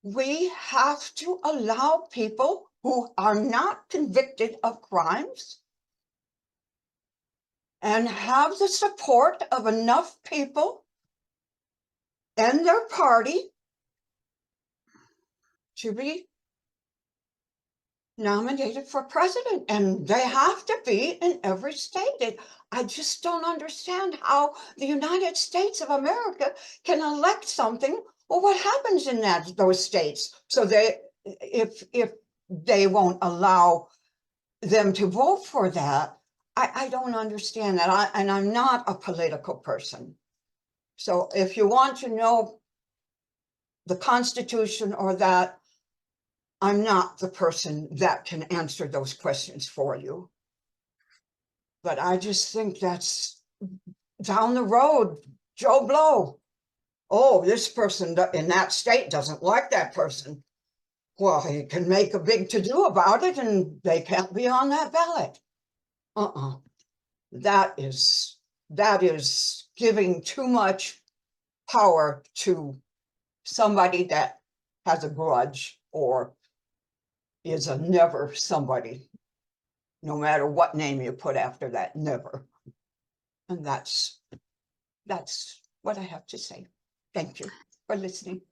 We have to allow people who are not convicted of crimes and have the support of enough people and their party to be nominated for president, and they have to be in every state. I just don't understand how the United States of America can elect something, or what happens in those states. So if they won't allow them to vote for that, I don't understand that. And I'm not a political person. So if you want to know the Constitution or that, I'm not the person that can answer those questions for you. But I just think that's down the road, Joe Blow. Oh, this person in that state doesn't like that person. Well, he can make a big to-do about it and they can't be on that ballot. That is giving too much power to somebody that has a grudge or is a never somebody, no matter what name you put after that, never. And that's what I have to say. Thank you for listening.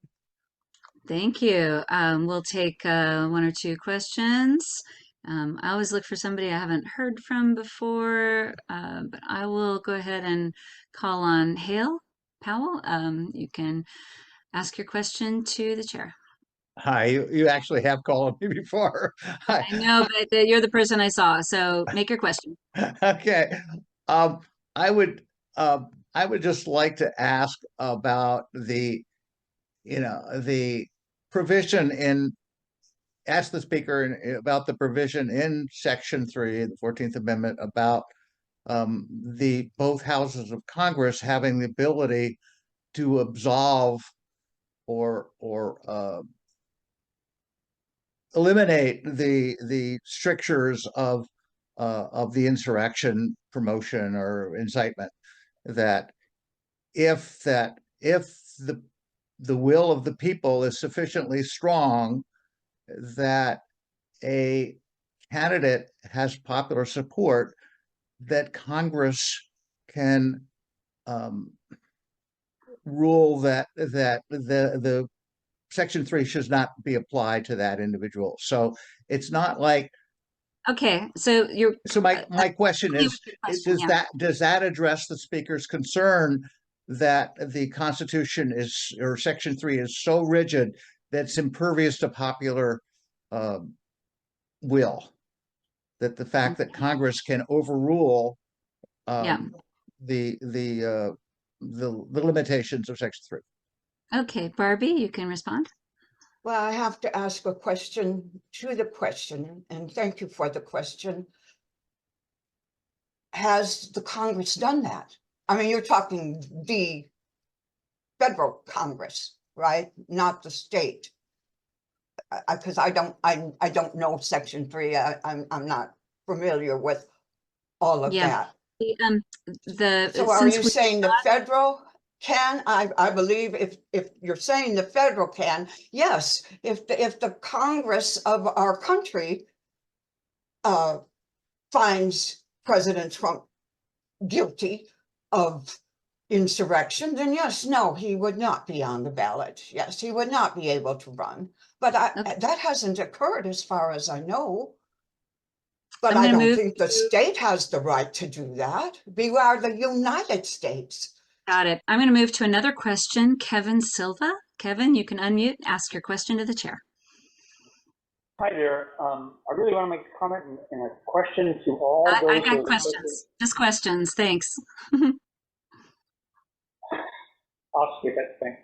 Thank you. We'll take 1 or 2 questions. I always look for somebody I haven't heard from before, but I will go ahead and call on Hale Powell. You can ask your question to the chair. Hi, you actually have called me before. I know, but you're the person I saw, so make your question. Okay. I would just like to ask about the provision ask the speaker about the provision in Section 3, the 14th Amendment, about both houses of Congress having the ability to absolve or eliminate the strictures of the insurrection, promotion, or incitement. That if the will of the people is sufficiently strong that a candidate has popular support, that Congress can rule that the Section 3 should not be applied to that individual. So it's not like. Okay, so my question is, does that address the speaker's concern that the Constitution is, or Section 3 is so rigid that it's impervious to popular will? That the fact that Congress can overrule the limitations of Section 3. Okay, Barbie, you can respond. Well, I have to ask a question to the question, and thank you for the question. Has the Congress done that? I mean, you're talking the federal Congress, right? Not the state. Because I don't know Section 3. I'm not familiar with all of that. So are you saying the federal can? I believe if you're saying the federal can, yes. If the Congress of our country finds President Trump guilty of insurrection, then yes, no, he would not be on the ballot. Yes, he would not be able to run. But that hasn't occurred as far as I know. But I don't think the state has the right to do that. We are the United States. Got it. I'm going to move to another question. Kevin Silva. Kevin, you can unmute, ask your question to the chair. Hi there. I really want to make a comment and a question to all those. I got questions. Just questions. Thanks. I'll skip it. Thanks.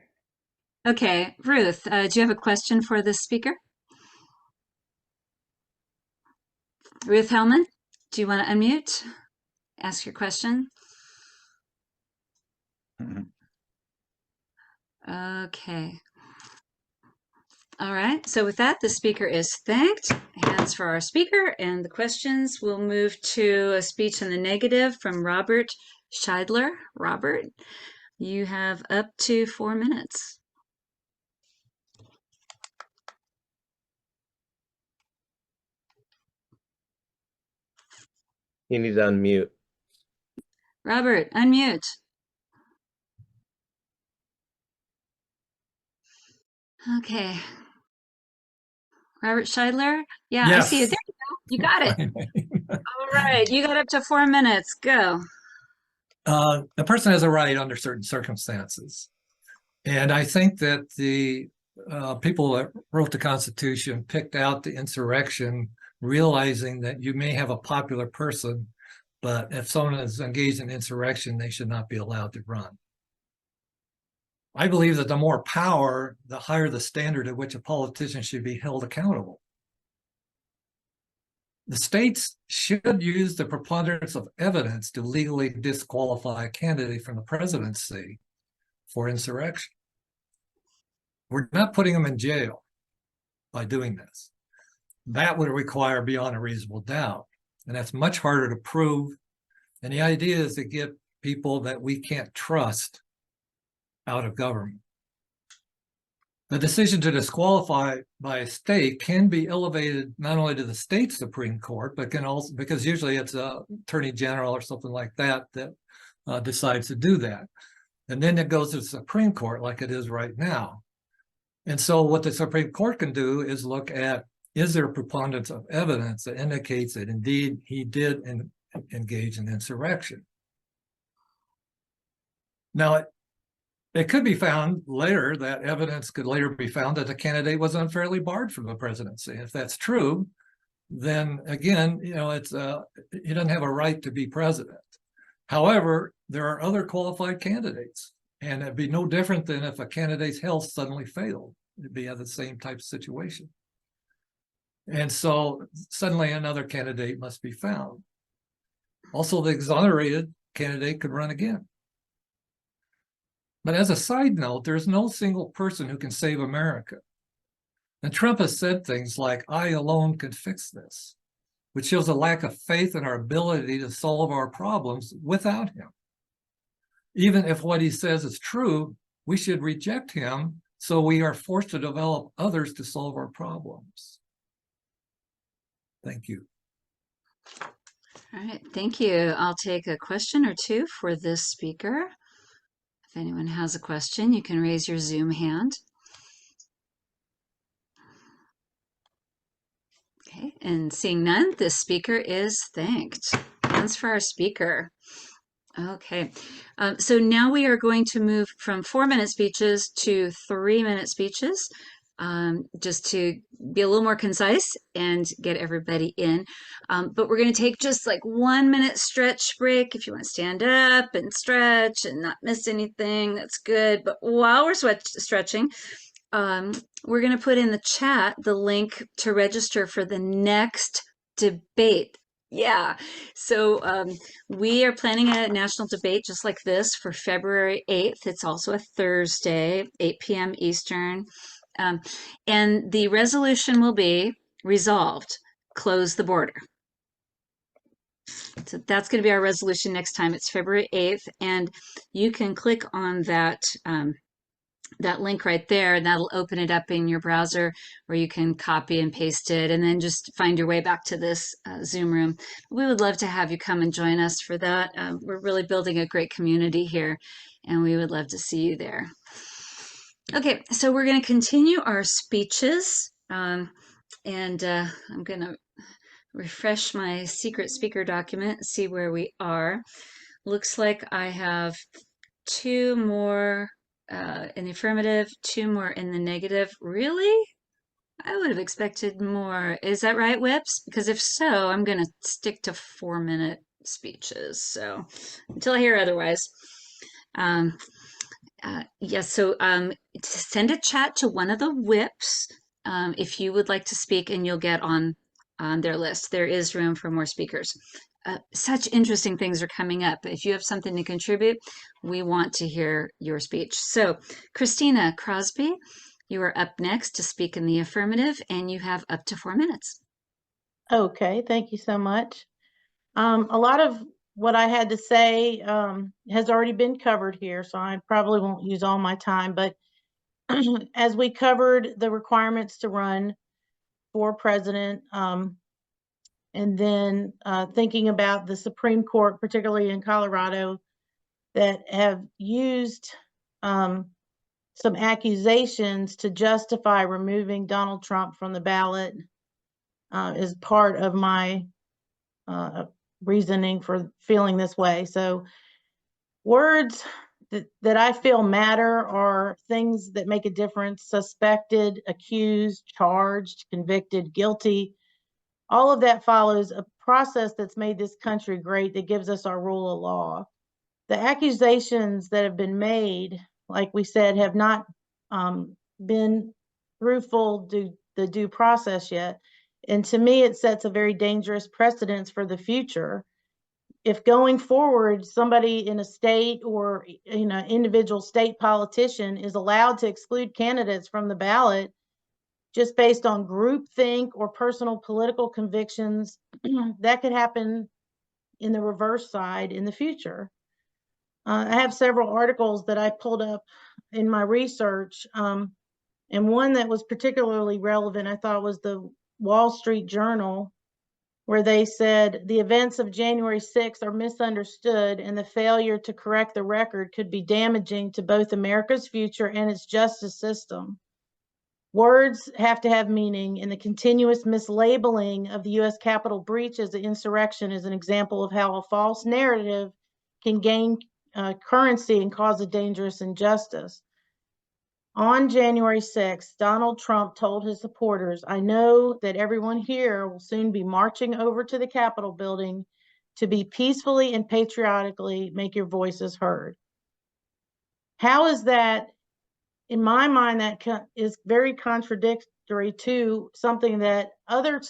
Okay, Ruth, do you have a question for the speaker? Ruth Hellman, do you want to unmute? Ask your question. Okay. All right. So with that, the speaker is thanked. Hands for our speaker. And the questions will move to a speech in the negative from Robert Scheidler. Robert, you have up to 4 minutes. You need to unmute. Robert, unmute. Okay. Robert Scheidler? Yeah, yes. I see you. There you go. You got it. All right. You got up to 4 minutes. Go. The person has a right under certain circumstances. And I think that the people that wrote the Constitution picked out the insurrection, realizing that you may have a popular person, but if someone is engaged in insurrection, they should not be allowed to run. I believe that the more power, the higher the standard at which a politician should be held accountable. The states should use the preponderance of evidence to legally disqualify a candidate from the presidency for insurrection. We're not putting them in jail by doing this. That would require beyond a reasonable doubt. And that's much harder to prove. And the idea is to get people that we can't trust out of government. The decision to disqualify by a state can be elevated not only to the state Supreme Court, but can also, because usually it's an attorney general or something like that that decides to do that. And then it goes to the Supreme Court like it is right now. And so what the Supreme Court can do is look at, is there a preponderance of evidence that indicates that indeed he did engage in insurrection? Now, it could be found later, that evidence could later be found that the candidate was unfairly barred from the presidency. If that's true, then again, you know, it's he doesn't have a right to be president. However, there are other qualified candidates, and it'd be no different than if a candidate's health suddenly failed. It'd be the same type of situation. And so suddenly another candidate must be found. Also, the exonerated candidate could run again. But as a side note, there's no single person who can save America. And Trump has said things like, "I alone can fix this," which shows a lack of faith in our ability to solve our problems without him. even if what he says is true, we should reject him, so we are forced to develop others to solve our problems. Thank you. All right, thank you. I'll take a question or two for this speaker. If anyone has a question, you can raise your Zoom hand. Okay, and seeing none, this speaker is thanked. Hands for our speaker. Okay, so now we are going to move from 4-minute speeches to 3-minute speeches, just to be a little more concise and get everybody in. But we're going to take just like 1-minute stretch break. If you want to stand up and stretch and not miss anything, that's good. But while we're stretching, we're going to put in the chat the link to register for the next debate. Yeah, so we are planning a national debate just like this for February 8th. It's also a Thursday, 8 p.m. Eastern. And the resolution will be resolved, close the border. So that's going to be our resolution next time. It's February 8th, and you can click on that that link right there, and that'll open it up in your browser, or you can copy and paste it and then just find your way back to this Zoom room. We would love to have you come and join us for that. We're really building a great community here, and we would love to see you there. Okay, so we're going to continue our speeches, and I'm going to refresh my secret speaker document and see where we are. Looks like I have 2 more in the affirmative, 2 more in the negative. Really? I would have expected more. Is that right, Whips? Because if so, I'm going to stick to 4-minute speeches. So until I hear otherwise. Yes, so send a chat to one of the Whips if you would like to speak, and you'll get on their list. There is room for more speakers. Such interesting things are coming up. If you have something to contribute, we want to hear your speech. So, Christina Crosby, you are up next to speak in the affirmative, and you have up to 4 minutes. Okay, thank you so much. A lot of what I had to say has already been covered here, so I probably won't use all my time, but as we covered the requirements to run for president, and then thinking about the Supreme Court, particularly in Colorado, that have used some accusations to justify removing Donald Trump from the ballot is part of my reasoning for feeling this way. So words that I feel matter are things that make a difference: suspected, accused, charged, convicted, guilty. All of that follows a process that's made this country great, that gives us our rule of law. The accusations that have been made, like we said, have not been through the due process yet. And to me, it sets a very dangerous precedence for the future. If going forward, somebody in a state or individual state politician is allowed to exclude candidates from the ballot just based on groupthink or personal political convictions, that could happen in the reverse side in the future. I have several articles that I pulled up in my research, and one that was particularly relevant, I thought, was the Wall Street Journal, where they said the events of January 6th are misunderstood, and the failure to correct the record could be damaging to both America's future and its justice system. Words have to have meaning, and the continuous mislabeling of the U.S. Capitol breach as an insurrection is an example of how a false narrative can gain currency and cause a dangerous injustice. On January 6th, Donald Trump told his supporters, "I know that everyone here will soon be marching over to the Capitol building to be peacefully and patriotically make your voices heard." How is that? In my mind, that is very contradictory to something that other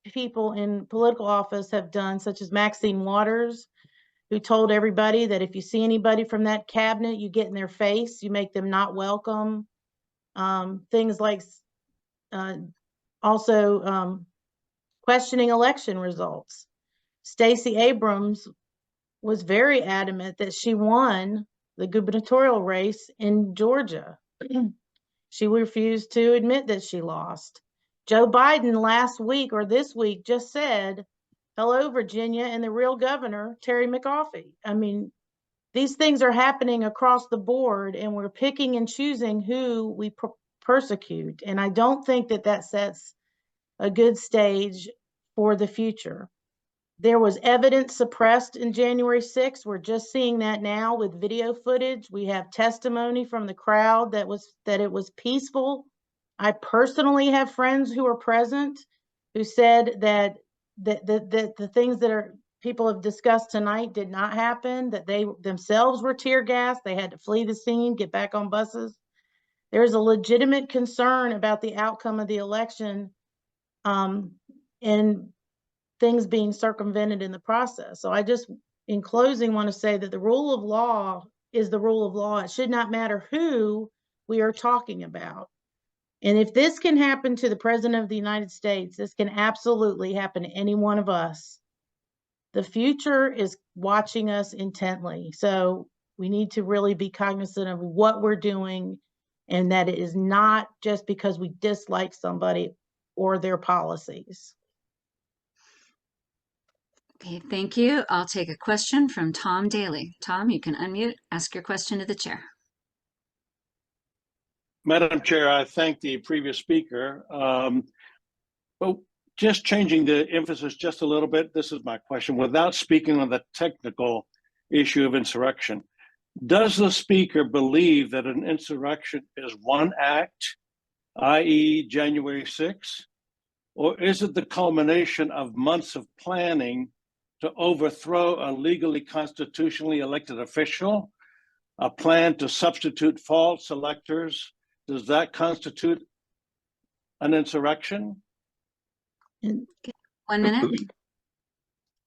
people in political office have done, such as Maxine Waters, who told everybody that if you see anybody from that cabinet, you get in their face, you make them not welcome. Things like also questioning election results. Stacey Abrams was very adamant that she won the gubernatorial race in Georgia. She refused to admit that she lost. Joe Biden last week or this week just said, hello, Virginia, and the real governor, Terry McAuliffe. I mean, these things are happening across the board, and we're picking and choosing who we persecute. And I don't think that that sets a good stage for the future. There was evidence suppressed in January 6th. We're just seeing that now with video footage. We have testimony from the crowd that it was peaceful. I personally have friends who were present who said that the things that people have discussed tonight did not happen, that they themselves were tear gassed. They had to flee the scene, get back on buses. There's a legitimate concern about the outcome of the election, and things being circumvented in the process. So I just, in closing, want to say that the rule of law is the rule of law. It should not matter who we are talking about. And if this can happen to the President of the United States, this can absolutely happen to any one of us. The future is watching us intently. So we need to really be cognizant of what we're doing, and that it is not just because we dislike somebody or their policies. Okay, thank you. I'll take a question from Tom Daly. Tom, you can unmute, ask your question to the chair. Madam Chair, I thank the previous speaker. But just changing the emphasis just a little bit, this is my question. Without speaking on the technical issue of insurrection, does the speaker believe that an insurrection is one act, i.e. January 6th, or is it the culmination of months of planning to overthrow a legally constitutionally elected official, a plan to substitute false electors? Does that constitute an insurrection? 1 minute.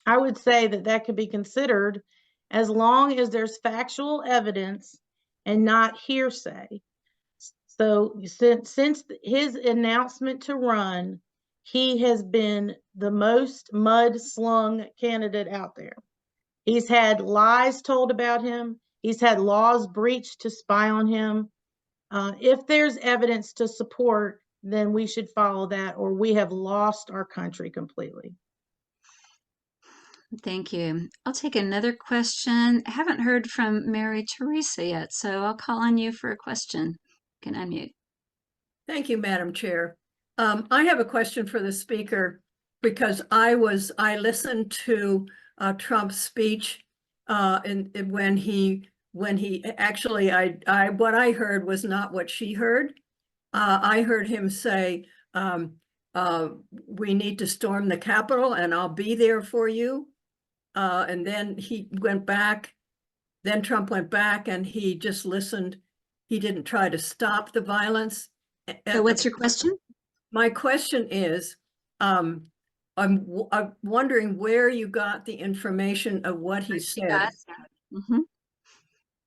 I would say that that could be considered as long as there's factual evidence and not hearsay. So since his announcement to run, he has been the most mud-slung candidate out there. He's had lies told about him. He's had laws breached to spy on him. If there's evidence to support, then we should follow that, or we have lost our country completely. Thank you. I'll take another question. I haven't heard from Mary Teresa yet, so I'll call on you for a question. You can unmute. Thank you, Madam Chair. I have a question for the speaker because I listened to Trump's speech and when he actually, what I heard was not what she heard. I heard him say, we need to storm the Capitol and I'll be there for you. And then he went back, then Trump went back and he just listened. He didn't try to stop the violence. So what's your question? My question is, I'm wondering where you got the information of what he said. Mm-hmm.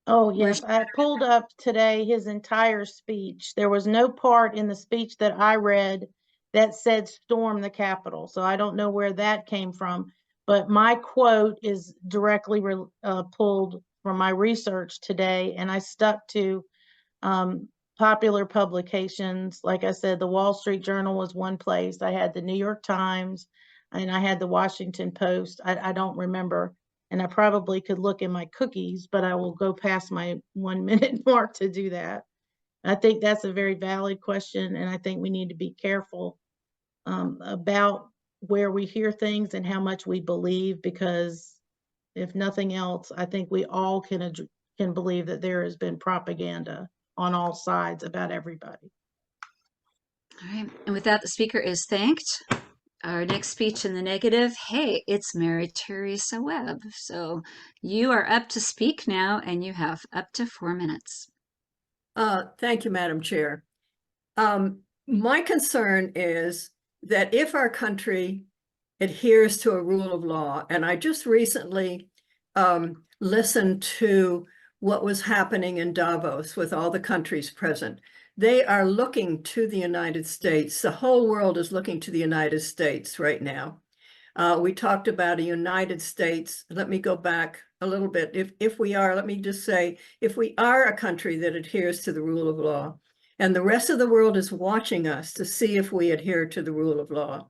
Oh, yes. I pulled up today his entire speech. There was no part in the speech that I read that said storm the Capitol. So I don't know where that came from. But my quote is directly pulled from my research today. And I stuck to popular publications. Like I said, the Wall Street Journal was one place. I had the New York Times and I had the Washington Post. I don't remember. And I probably could look in my cookies, but I will go past my 1 minute mark to do that. I think that's a very valid question. And I think we need to be careful about where we hear things and how much we believe, because if nothing else, I think we all can believe that there has been propaganda on all sides about everybody. All right. And with that, the speaker is thanked. Our next speech in the negative. Hey, it's Mary Teresa Webb. So you are up to speak now, and you have up to 4 minutes. Thank you, Madam Chair. My concern is that if our country adheres to a rule of law, and I just recently listened to what was happening in Davos with all the countries present. They are looking to the United States. The whole world is looking to the United States right now We talked about a United States. Let me go back a little bit. If we are, let me just say, if we are a country that adheres to the rule of law, and the rest of the world is watching us to see if we adhere to the rule of law,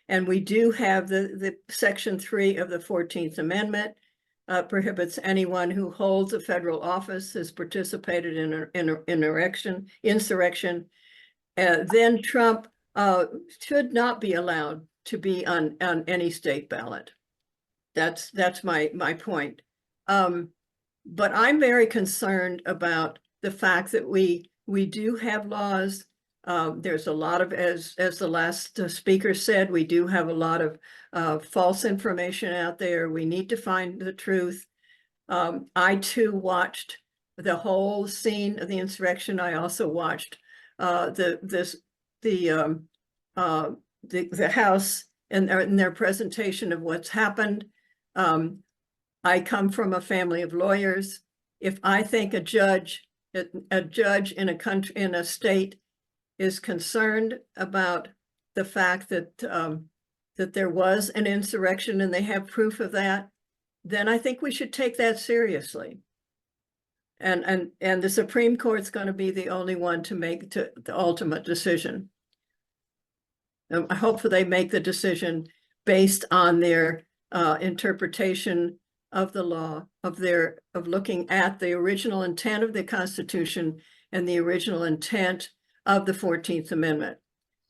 and we do have the Section 3 of the 14th Amendment prohibits anyone who holds a federal office has participated in an insurrection, then Trump should not be allowed to be on any state ballot. That's my point. But I'm very concerned about the fact that we do have laws. There's a lot of, as the last speaker said, we do have a lot of false information out there. We need to find the truth. I too watched the whole scene of the insurrection. I also watched the House and their presentation of what's happened. I come from a family of lawyers. If I think a judge in a country, in a state, is concerned about the fact that that there was an insurrection and they have proof of that, then I think we should take that seriously. And the Supreme Court's going to be the only one to make the ultimate decision. I hope they make the decision based on their interpretation of the law, of looking at the original intent of the Constitution and the original intent of the 14th Amendment.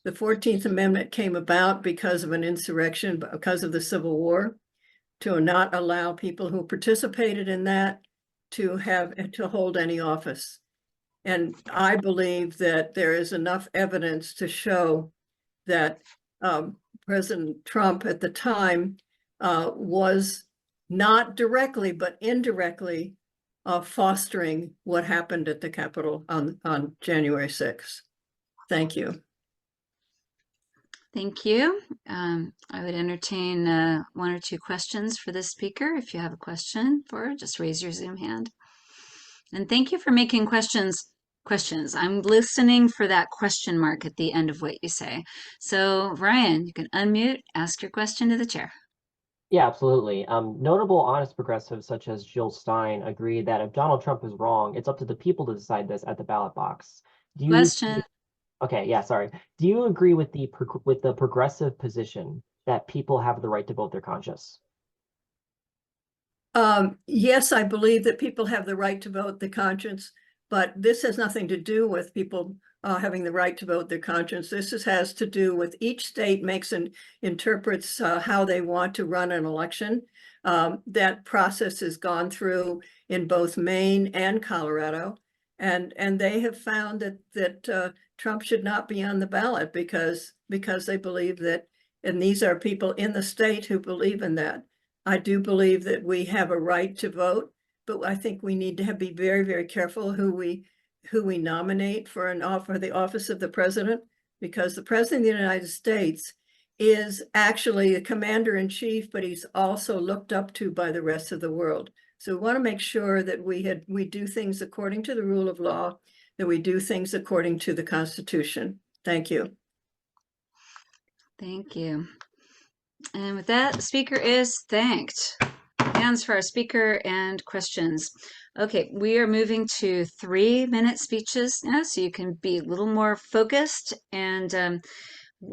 The 14th Amendment came about because of an insurrection, because of the Civil War, to not allow people who participated in that to hold any office. And I believe that there is enough evidence to show that President Trump at the time was not directly, but indirectly fostering what happened at the Capitol on January 6th. Thank you. Thank you. I would entertain one or two questions for this speaker. If you have a question for her, just raise your Zoom hand. And thank you for making questions. I'm listening for that question mark at the end of what you say. So Ryan, you can unmute, ask your question to the chair. Yeah, absolutely. Notable honest progressives such as Jill Stein agree that if Donald Trump is wrong, it's up to the people to decide this at the ballot box. Do you? Question. Okay, yeah, sorry. Do you agree with the progressive position that people have the right to vote their conscience? Yes, I believe that people have the right to vote their conscience, but this has nothing to do with people having the right to vote their conscience. This has to do with each state makes and interprets how they want to run an election. That process has gone through in both Maine and Colorado, and they have found that Trump should not be on the ballot because they believe that, and these are people in the state who believe in that. I do believe that we have a right to vote, but I think we need to be very, very careful who we nominate for the office of the president, because the president of the United States is actually a commander-in-chief, but he's also looked up to by the rest of the world. So we want to make sure that we do things according to the rule of law, that we do things according to the Constitution. Thank you. Thank you. And with that, the speaker is thanked. Hands for our speaker and questions. Okay, we are moving to 3-minute speeches now, so you can be a little more focused. And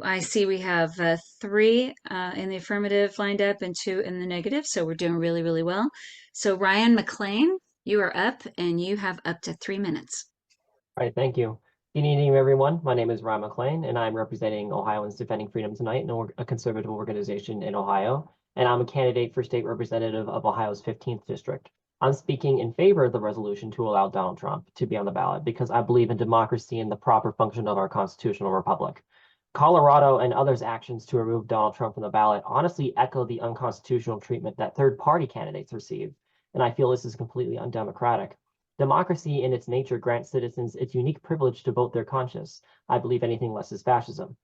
I see we have 3 in the affirmative lined up and 2 in the negative, so we're doing really, really well. So Ryan McClain, you are up, and you have up to 3 minutes. All right, thank you. Good evening, everyone. My name is Ryan McClain, and I'm representing Ohioans Defending Freedom Tonight, a conservative organization in Ohio. And I'm a candidate for state representative of Ohio's 15th district. I'm speaking in favor of the resolution to allow Donald Trump to be on the ballot because I believe in democracy and the proper function of our constitutional republic. Colorado and others' actions to remove Donald Trump from the ballot honestly echo the unconstitutional treatment that third-party candidates receive, and I feel this is completely undemocratic. Democracy in its nature grants citizens its unique privilege to vote their conscience. I believe anything less is fascism.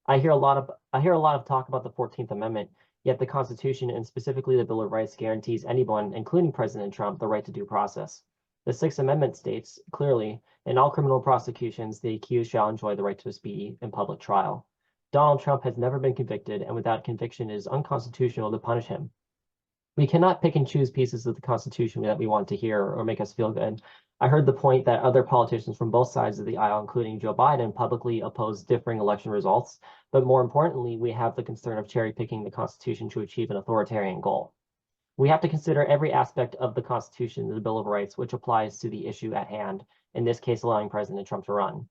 I hear a lot of talk about the 14th Amendment, yet the Constitution and specifically the Bill of Rights guarantees anyone, including President Trump, the right to due process. The 6th Amendment states clearly, in all criminal prosecutions, the accused shall enjoy the right to a speedy and public trial. Donald Trump has never been convicted, and without conviction, it is unconstitutional to punish him. We cannot pick and choose pieces of the Constitution that we want to hear or make us feel good. I heard the point that other politicians from both sides of the aisle, including Joe Biden, publicly oppose differing election results. But more importantly, we have the concern of cherry picking the Constitution to achieve an authoritarian goal. We have to consider every aspect of the Constitution, the Bill of Rights, which applies to the issue at hand, in this case, allowing President Trump to run.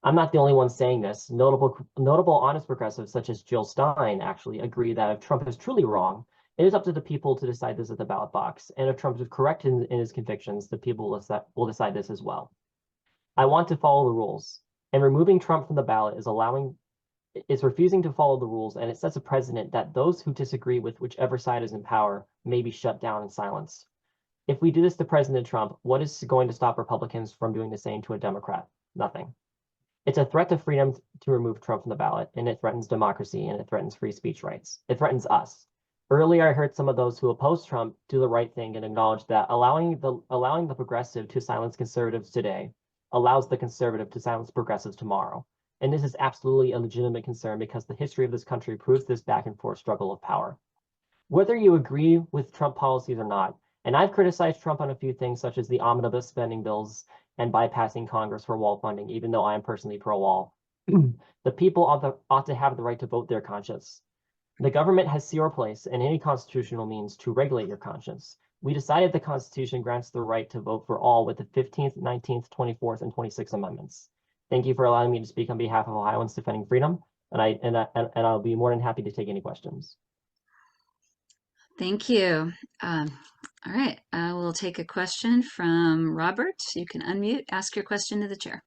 I'm not the only one saying this. Notable honest progressives such as Jill Stein actually agree that if Trump is truly wrong, it is up to the people to decide this at the ballot box. And if Trump is correct in his convictions, the people will decide this as well. I want to follow the rules. And removing Trump from the ballot is refusing to follow the rules, and it sets a precedent that those who disagree with whichever side is in power may be shut down and silenced. If we do this to President Trump, what is going to stop Republicans from doing the same to a Democrat? Nothing. It's a threat to freedom to remove Trump from the ballot, and it threatens democracy, and it threatens free speech rights. It threatens us. Earlier, I heard some of those who oppose Trump do the right thing and acknowledge that allowing the progressive to silence conservatives today allows the conservative to silence progressives tomorrow. And this is absolutely a legitimate concern because the history of this country proves this back and forth struggle of power. Whether you agree with Trump policies or not, and I've criticized Trump on a few things such as the omnibus spending bills and bypassing Congress for wall funding, even though I am personally pro-wall, the people ought to have the right to vote their conscience. The government has zero place in any constitutional means to regulate your conscience. We decided the Constitution grants the right to vote for all with the 15th, 19th, 24th, and 26th Amendments. Thank you for allowing me to speak on behalf of Ohioans defending freedom, and I'll be more than happy to take any questions. Thank you. All right, I will take a question from Robert. You can unmute, ask your question to the chair.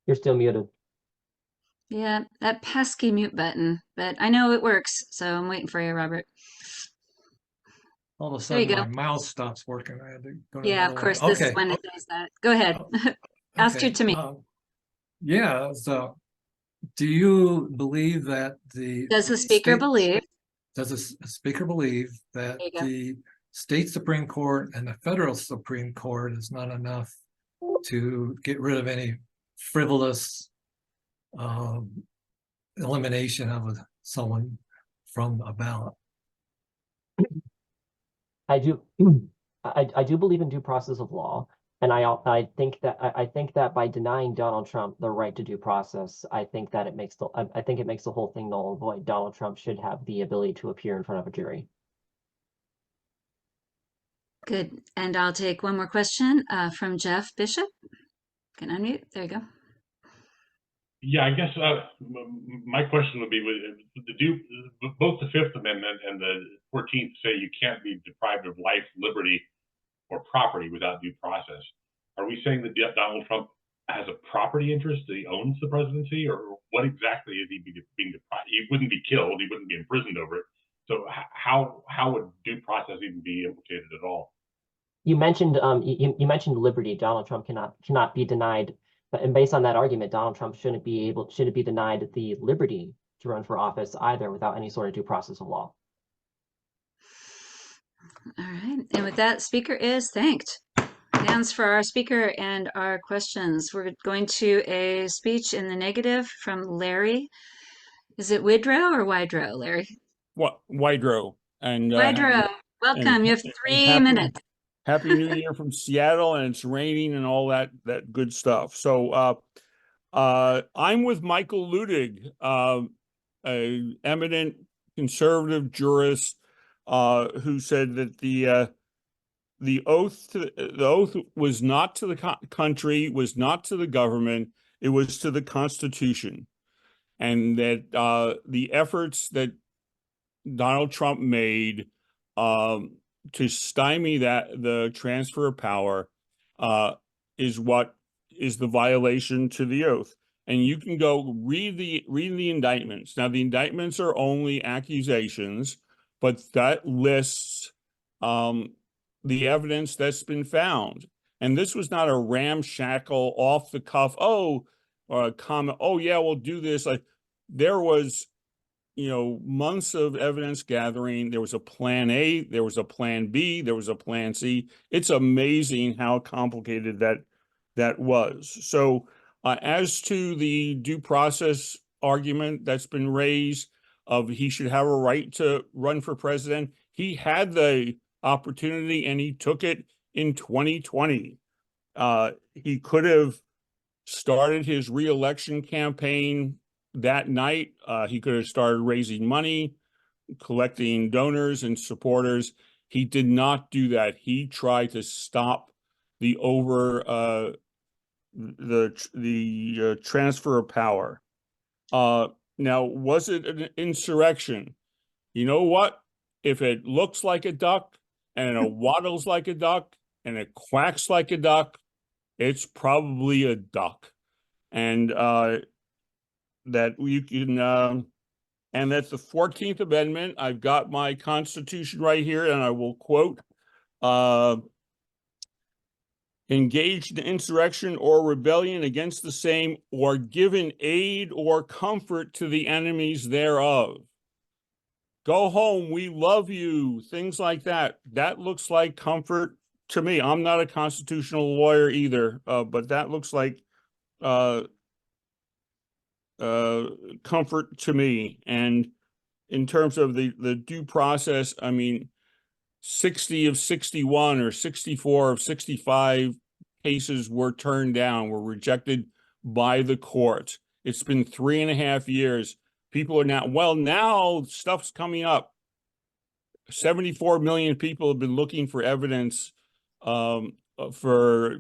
You're still muted. Yeah, that pesky mute button, but I know it works, so I'm waiting for you, Robert. All of a There you sudden, go. my mouse stops working. I had to go to Yeah, of another course, one. this is Okay. when it does that. Go ahead. Ask you Okay. to me. Yeah. So, do you believe that Does the speaker believe? does the speaker believe that There you go. the state Supreme Court and the federal Supreme Court is not enough to get rid of any frivolous elimination of someone from a ballot? I do believe in due process of law, and I think that by denying Donald Trump the right to due process, I think it makes the whole thing null and void. Donald Trump should have the ability to appear in front of a jury. Good. And I'll take one more question from Jeff Bishop. Can unmute. There you go. Yeah, I guess my question would be: both the Fifth Amendment and the 14th say you can't be deprived of life, liberty, or property without due process. Are we saying that Donald Trump has a property interest, that he owns the presidency, or what exactly is he being deprived? He wouldn't be killed, he wouldn't be imprisoned over it. So how would due process even be implicated at all? You mentioned liberty. Donald Trump cannot be denied, and based on that argument, Donald Trump shouldn't be denied the liberty to run for office either without any sort of due process of law. All right. And with that, speaker is thanked. Hands for our speaker and our questions. We're going to a speech in the negative from Larry. Is it Widrow or Wydrow, Larry? What Wydrow and Wydrow, welcome. You have 3 minutes. Happy New Year from Seattle, and it's raining and all that good stuff. So I'm with Michael Ludig, an eminent conservative jurist who said that the oath was not to the country, was not to the government, it was to the Constitution, and that the efforts that Donald Trump made to stymie the transfer of power is what is the violation to the oath. And you can go read the indictments. Now, the indictments are only accusations, but that lists the evidence that's been found. And this was not a ramshackle, off the cuff, or a comment, oh yeah, we'll do this. Like, there was, months of evidence gathering. There was a plan A, there was a plan B, there was a plan C. It's amazing how complicated that was. So as to the due process argument that's been raised of he should have a right to run for president, he had the opportunity and he took it in 2020. He could have started his reelection campaign that night. He could have started raising money, collecting donors and supporters. He did not do that. He tried to stop the transfer of power. Now, was it an insurrection? You know what? If it looks like a duck and it waddles like a duck and it quacks like a duck, it's probably a duck. And that you can, and that's the 14th Amendment. I've got my Constitution right here, and I will quote, engaged in insurrection or rebellion against the same, or given aid or comfort to the enemies thereof. Go home, we love you, things like that. That looks like comfort to me. I'm not a constitutional lawyer either, but that looks like comfort to me. And in terms of the due process, I mean, 60 of 61 or 64 of 65 cases were turned down, were rejected by the court. It's been 3.5 years. People are now stuff's coming up. 74 million people have been looking for evidence for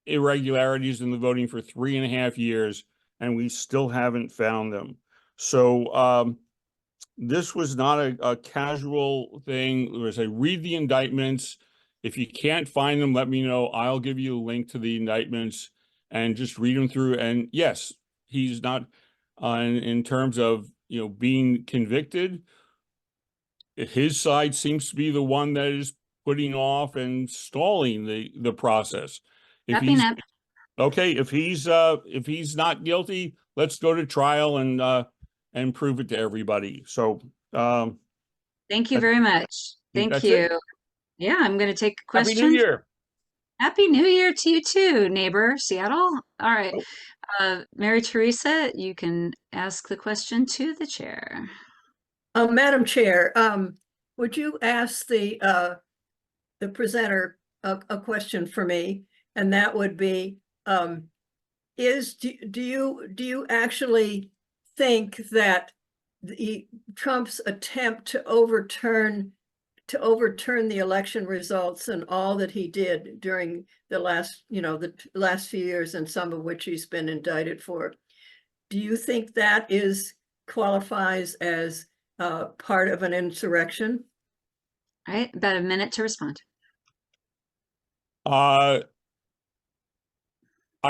irregularities in the voting for 3.5 years, and we still haven't found them. So this was not a casual thing. As I read the indictments, if you can't find them, let me know. I'll give you a link to the indictments and just read them through. And yes, he's not in terms of being convicted. His side seems to be the one that is putting off and stalling the process. If he's not guilty, let's go to trial and prove it to everybody. So thank you very much. Thank you. Yeah, I'm going to take a question. Happy New Year. Happy New Year to you too, neighbor, Seattle. All right. Mary Teresa, you can ask the question to the chair. Madam Chair, would you ask the presenter a question for me? And that would be, do you actually think that Trump's attempt to overturn the election results and all that he did during the last few years, and some of which he's been indicted for, do you think that qualifies as part of an insurrection? All right, about a minute to respond. I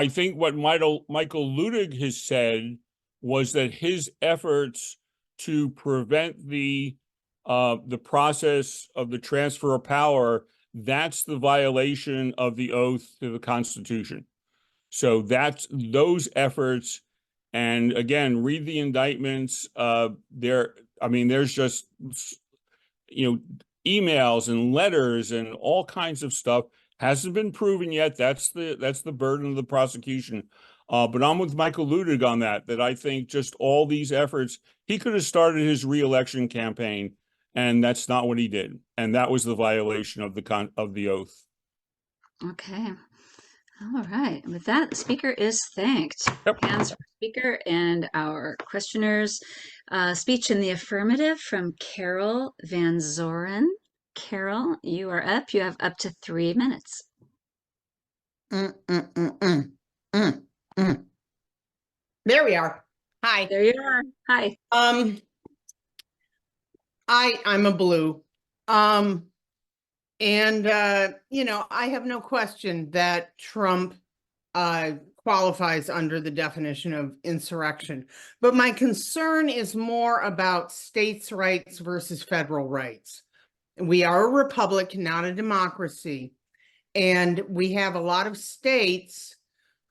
think what Michael Luttig has said was that his efforts to prevent the process of the transfer of power, that's the violation of the oath to the Constitution. So that's those efforts. And again, read the indictments. There's just emails and letters and all kinds of stuff. Hasn't been proven yet. That's the burden of the prosecution. But I'm with Michael Luttig on that I think just all these efforts, he could have started his reelection campaign, and that's not what he did. And that was the violation of the oath. Okay. All right. With that, the speaker is thanked. Hands for speaker and our questioners. Speech in the affirmative from Carol Van Zoren. Carol, you are up. You have up to 3 minutes. There we are. Hi. There you are. Hi. I'm a blue. I have no question that Trump qualifies under the definition of insurrection. But my concern is more about states' rights versus federal rights. We are a republic, not a democracy. And we have a lot of states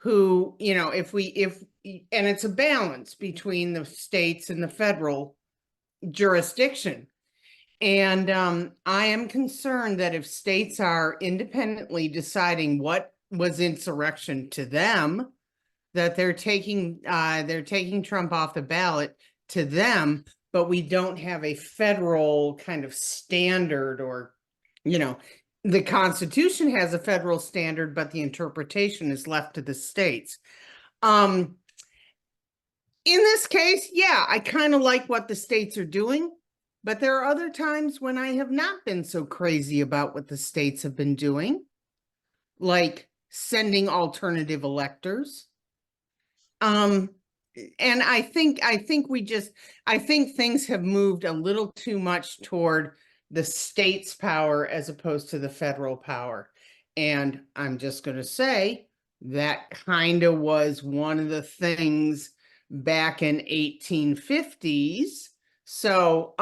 who, and it's a balance between the states and the federal jurisdiction. And I am concerned that if states are independently deciding what was insurrection to them, that they're taking Trump off the ballot to them, but we don't have a federal kind of standard, or, you know, the Constitution has a federal standard, but the interpretation is left to the states. In this case, yeah, I kind of like what the states are doing, but there are other times when I have not been so crazy about what the states have been doing, like sending alternative electors. And I think things have moved a little too much toward the state's power as opposed to the federal power. And I'm just going to say that kind of was one of the things back in 1850s. So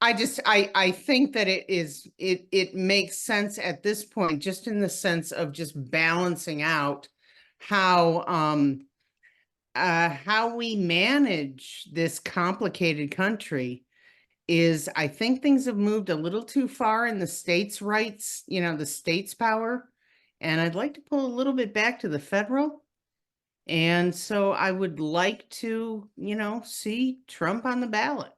I think that it makes sense at this point, just in the sense of just balancing out how we manage this complicated country. Is I think things have moved a little too far in the states' rights, you know, the state's power. And I'd like to pull a little bit back to the federal. And so I would like to, you know, see Trump on the ballot.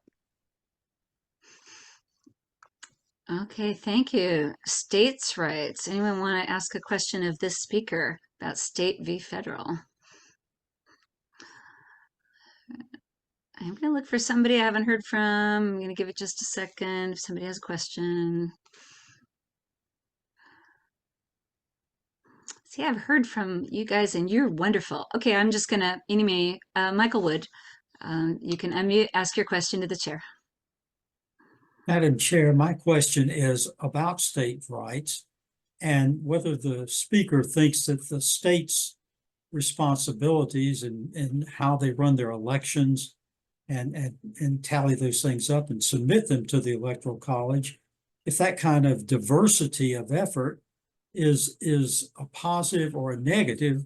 Okay, thank you. States' rights. Anyone want to ask a question of this speaker about state v. federal? I'm going to look for somebody I haven't heard from. I'm going to give it just a second if somebody has a question. See, I've heard from you guys and you're wonderful. Okay, I'm just going to, anyway, Michael Wood, you can unmute, ask your question to the chair. Madam Chair, my question is about state rights and whether the speaker thinks that the state's responsibilities and how they run their elections and tally those things up and submit them to the Electoral College, if that kind of diversity of effort is a positive or a negative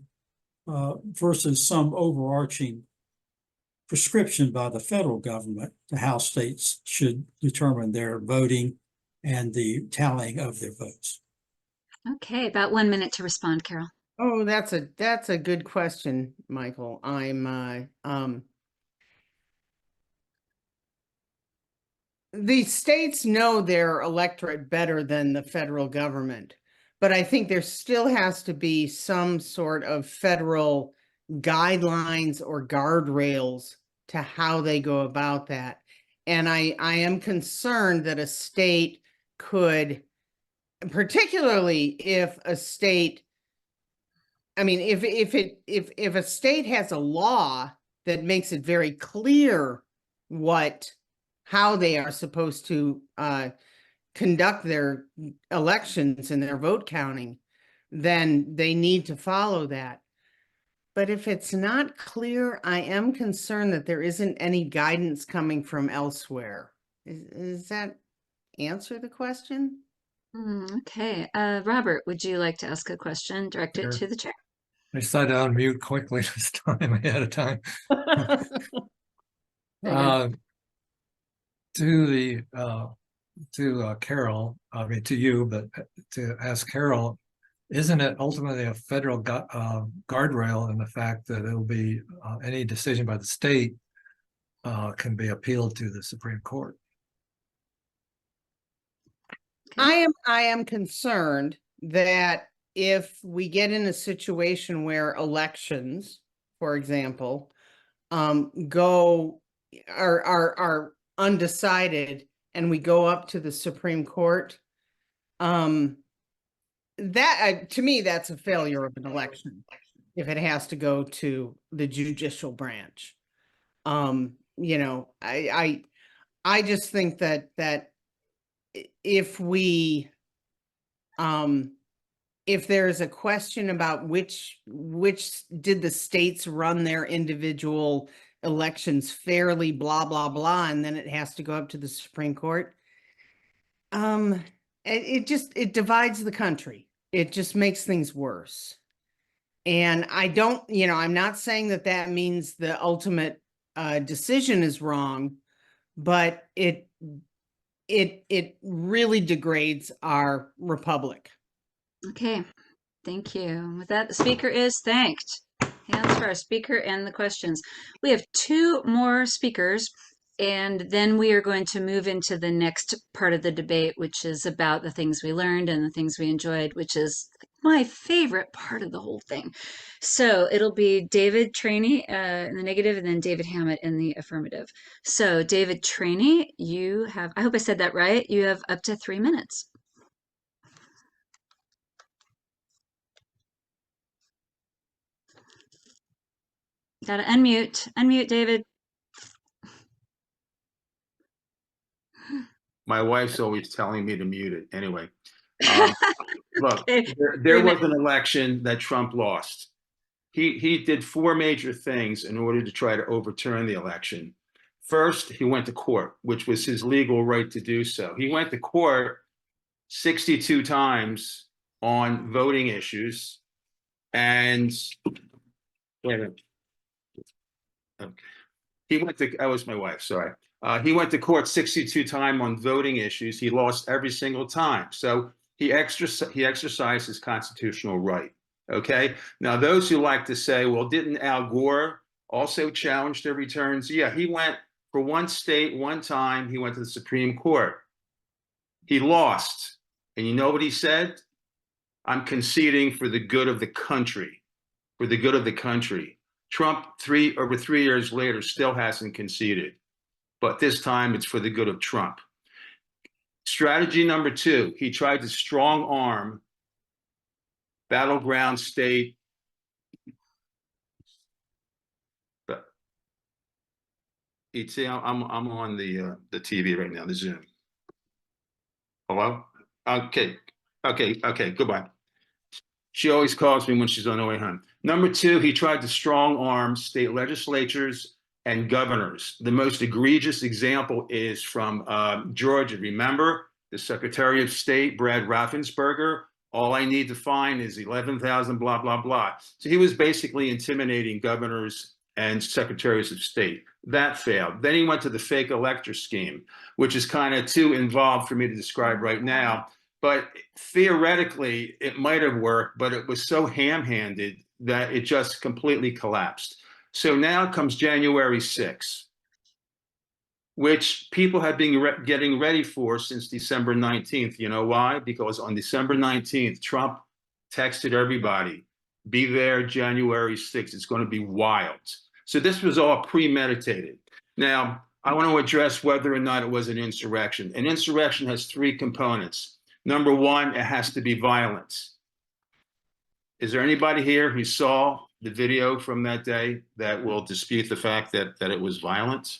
versus some overarching prescription by the federal government to how states should determine their voting and the tallying of their votes. Okay, about 1 minute to respond, Carol. Oh, that's a good question, Michael. The states know their electorate better than the federal government, but I think there still has to be some sort of federal guidelines or guardrails to how they go about that. And I am concerned that a state could, particularly if a state, I mean, if a state has a law that makes it very clear how they are supposed to conduct their elections and their vote counting, then they need to follow that. But if it's not clear, I am concerned that there isn't any guidance coming from elsewhere. Does that answer the question? Okay, Robert, would you like to ask a question directed Sure. to the chair? I decided to unmute quickly this time ahead of time. To Carol, I mean to you, but to ask Carol, isn't it ultimately a federal guardrail in the fact that it'll be any decision by the state can be appealed to the Supreme Court? I am concerned that if we get in a situation where elections, for example, are undecided and we go up to the Supreme Court, that to me, that's a failure of an election if it has to go to the judicial branch. You know, I just think that if there's a question about which did the states run their individual elections fairly, blah blah blah, and then it has to go up to the Supreme Court, it divides the country. It just makes things worse. And I don't, you know, I'm not saying that means the ultimate decision is wrong, but it really degrades our republic. Okay, Thank you. With that, the speaker is thanked. Hands for our speaker and the questions. We have two more speakers, and then we are going to move into the next part of the debate, which is about the things we learned and the things we enjoyed, which is my favorite part of the whole thing. So it'll be David Trainey in the negative, and then David Hammett in the affirmative. So David Trainey, you have, I hope I said that right, you have up to 3 minutes. Gotta unmute. Unmute, David. My wife's always telling me to mute it. Anyway, look, Okay. there was an election that Trump lost. He did four major things in order to try to overturn the election. First, he went to court, which was his legal right to do so. He went to court 62 times on voting issues. And wait a minute. Okay. He went to, that was my wife, sorry. He went to court 62 times on voting issues. He lost every single time. So he exercised his constitutional right. Okay. Now, those who like to say, well, didn't Al Gore also challenge the returns? Yeah, he went for one state, one time, he went to the Supreme Court. He lost. And you know what he said? I'm conceding for the good of the country, for the good of the country. Trump, over 3 years later, still hasn't conceded. But this time it's for the good of Trump. Strategy number two, he tried to strong arm battleground state. But see, I'm on the TV right now, the Zoom. Hello? Okay, goodbye. She always calls me when she's on her way home. Number two, he tried to strong arm state legislatures and governors. The most egregious example is from Georgia. Remember the Secretary of State, Brad Raffensperger? All I need to find is 11,000, blah, blah, blah. So he was basically intimidating governors and secretaries of state. That failed. Then he went to the fake elector scheme, which is kind of too involved for me to describe right now. But theoretically, it might have worked, but it was so ham-handed that it just completely collapsed. So now comes January 6th, which people have been getting ready for since December 19th. You know why? Because on December 19th, Trump texted everybody, be there January 6th. It's going to be wild. So this was all premeditated. Now, I want to address whether or not it was an insurrection. An insurrection has three components. Number one, it has to be violent. Is there anybody here who saw the video from that day that will dispute the fact that it was violent?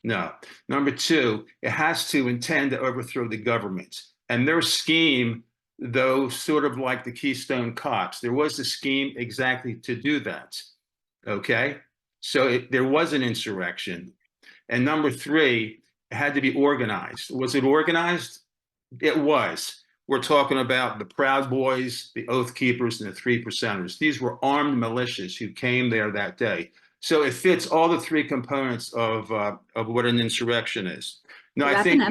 No. Number two, it has to intend to overthrow the government. And their scheme, though sort of like the Keystone Cops, there was a scheme exactly to do that. Okay? So there was an insurrection. And number three, it had to be organized. Was it organized? It was. We're talking about the Proud Boys, the Oath Keepers, and the Three Percenters. These were armed militias who came there that day. So it fits all the three components of what an insurrection is. Now, I think,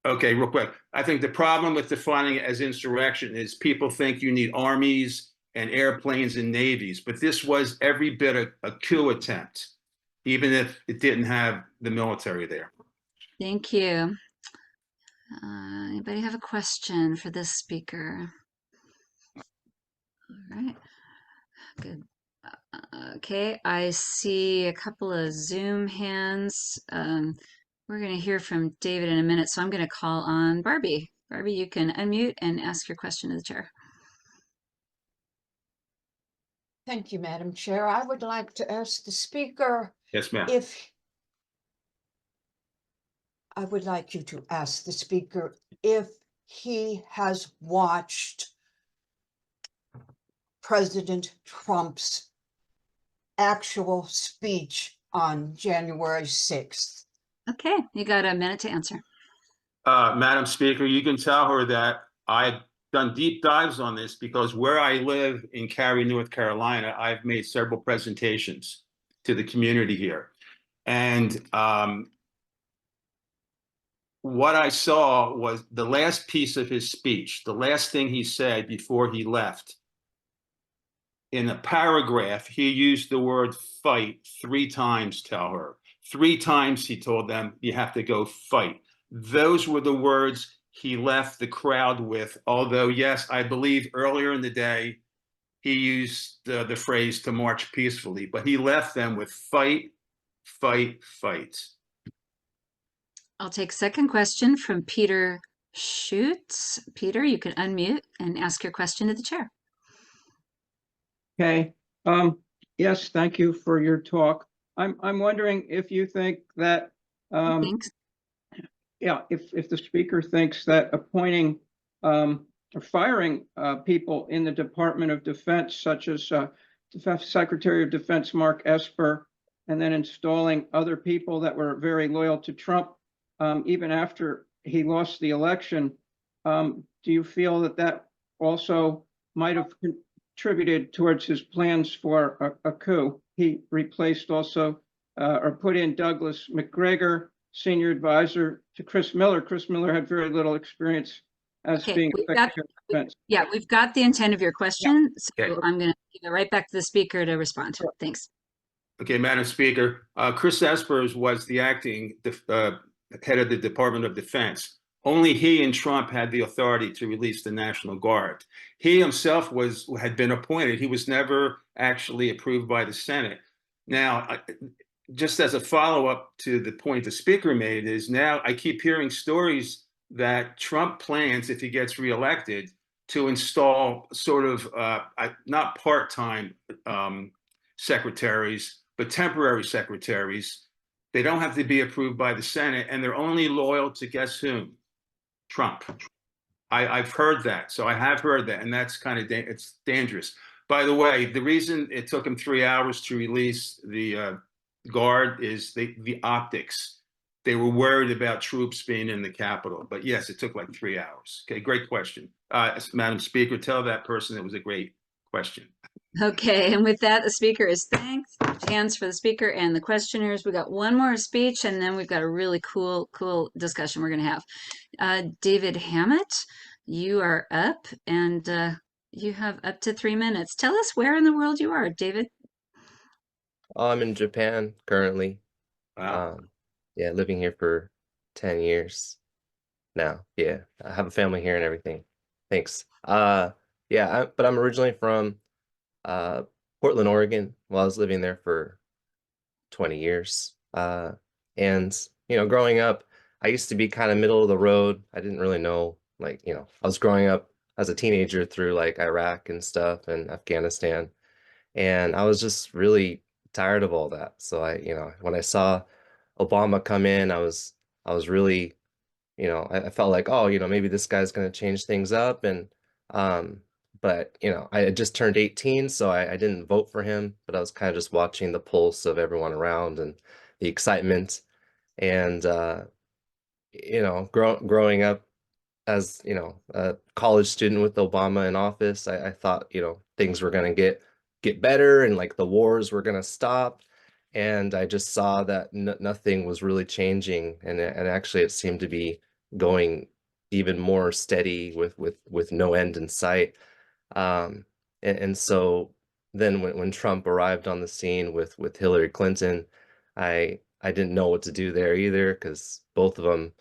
okay, real quick. I think the problem with defining it as insurrection is people think you need armies and airplanes and navies, but this was every bit a coup attempt, even if it didn't have the military there. Thank you. Anybody have a question for this speaker? All right, good. Okay, I see a couple of Zoom hands. We're going to hear from David in a minute, so I'm going to call on Barbie. Barbie, you can unmute and ask your question to the chair. Thank you, Madam Chair. I would like to ask the speaker. Yes, ma'am. I would like you to ask the speaker if he has watched President Trump's actual speech on January 6th. Okay, you got a minute to answer. Madam Speaker, you can tell her that I've done deep dives on this because where I live in Cary, North Carolina, I've made several presentations to the community here. And what I saw was the last piece of his speech, the last thing he said before he left. In a paragraph, he used the word fight 3 times, tell her. 3 times he told them, you have to go fight. Those were the words he left the crowd with. Although, yes, I believe earlier in the day, he used the phrase to march peacefully, but he left them with fight, fight, fight. I'll take second question from Peter Schutz. Peter, you can unmute and ask your question to the chair. Okay. Yes, thank you for your talk. I'm wondering if you think that Thanks. yeah, if the speaker thinks that appointing or firing people in the Department of Defense, such as Secretary of Defense Mark Esper, and then installing other people that were very loyal to Trump, even after he lost the election, do you feel that that also might have contributed towards his plans for a coup? He replaced also or put in Douglas McGregor, senior advisor to Chris Miller. Chris Miller had very little experience as Okay, being we've got, Secretary of Defense. yeah, we've got the intent of your question, so Okay. I'm going to give it right back to the speaker to respond. Thanks. Okay, Madam Speaker, Chris Espers was the acting head of the Department of Defense. Only he and Trump had the authority to release the National Guard. He himself had been appointed. He was never actually approved by the Senate. Now, just as a follow-up to the point the speaker made is now I keep hearing stories that Trump plans, if he gets reelected, to install sort of not part-time secretaries, but temporary secretaries. They don't have to be approved by the Senate, and they're only loyal to guess whom? Trump. I've heard that, so I have heard that, and that's kind of it's dangerous. By the way, the reason it took him 3 hours to release the guard is the optics. They were worried about troops being in the Capitol, but yes, it took like 3 hours. Okay, great question. Madam Speaker, tell that person it was a great question. Okay, and with that, the speaker is thanked. Hands for the speaker and the questioners. We got one more speech, and then we've got a really cool discussion we're going to have. David Hammett, you are up, and you have up to 3 minutes. Tell us where in the world you are, David. I'm in Japan currently. Wow. Yeah, living here for 10 years now. Yeah, I have a family here and everything. Thanks. Yeah, but I'm originally from Portland, Oregon. Well, I was living there for 20 years. And, you know, growing up, I used to be kind of middle of the road. I didn't really know, like, you know, I was growing up as a teenager through like Iraq and stuff and Afghanistan. And I was just really tired of all that. So you know, when I saw Obama come in, I was really, you know, I felt like, oh, you know, maybe this guy's going to change things up. And, but, you know, I had just turned 18, so I didn't vote for him, but I was kind of just watching the pulse of everyone around and the excitement. And, you know, growing up as, you know, a college student with Obama in office, I thought, you know, things were going to get better and like the wars were going to stop. And I just saw that nothing was really changing. And actually it seemed to be going even more steady with no end in sight. And so then when Trump arrived on the scene with Hillary Clinton, I didn't know what to do there either, because both of them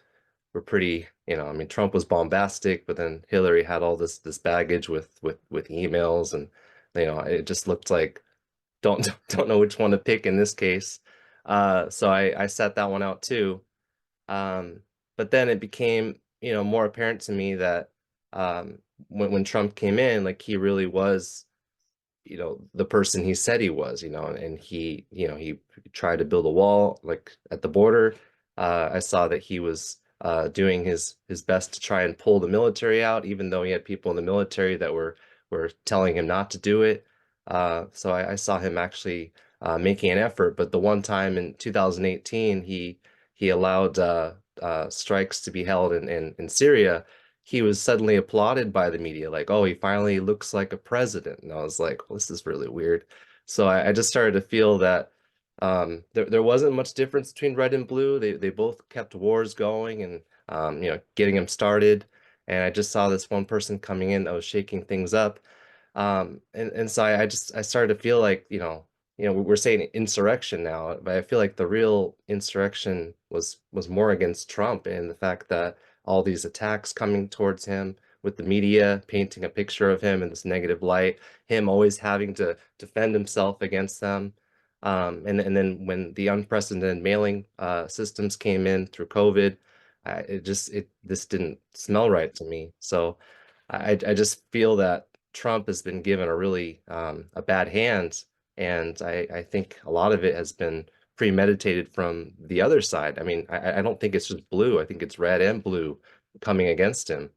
were pretty, you know, I mean, Trump was bombastic, but then Hillary had all this baggage with emails, and, you know, it just looked like don't know which one to pick in this case. So I sat that one out too. But then it became, you know, more apparent to me that when Trump came in, like he really was, you know, the person he said he was, you know, and he, you know, he tried to build a wall like at the border. I saw that he was doing his best to try and pull the military out, even though he had people in the military that were telling him not to do it. So I saw him actually making an effort. But the one time in 2018, he allowed strikes to be held in Syria. He was suddenly applauded by the media, like, oh, he finally looks like a president. And I was like, well, this is really weird. So I just started to feel that there wasn't much difference between red and blue. They both kept wars going, and getting him started. And I just saw this one person coming in that was shaking things up. And so I started to feel like, we're saying insurrection now, but I feel like the real insurrection was more against Trump and the fact that all these attacks coming towards him with the media painting a picture of him in this negative light, him always having to defend himself against them. And then when the unprecedented mailing systems came in through COVID, this didn't smell right to me. So I just feel that Trump has been given a really a bad hand, and I think a lot of it has been premeditated from the other side. I mean, I don't think it's just blue. I think it's red and blue coming against him.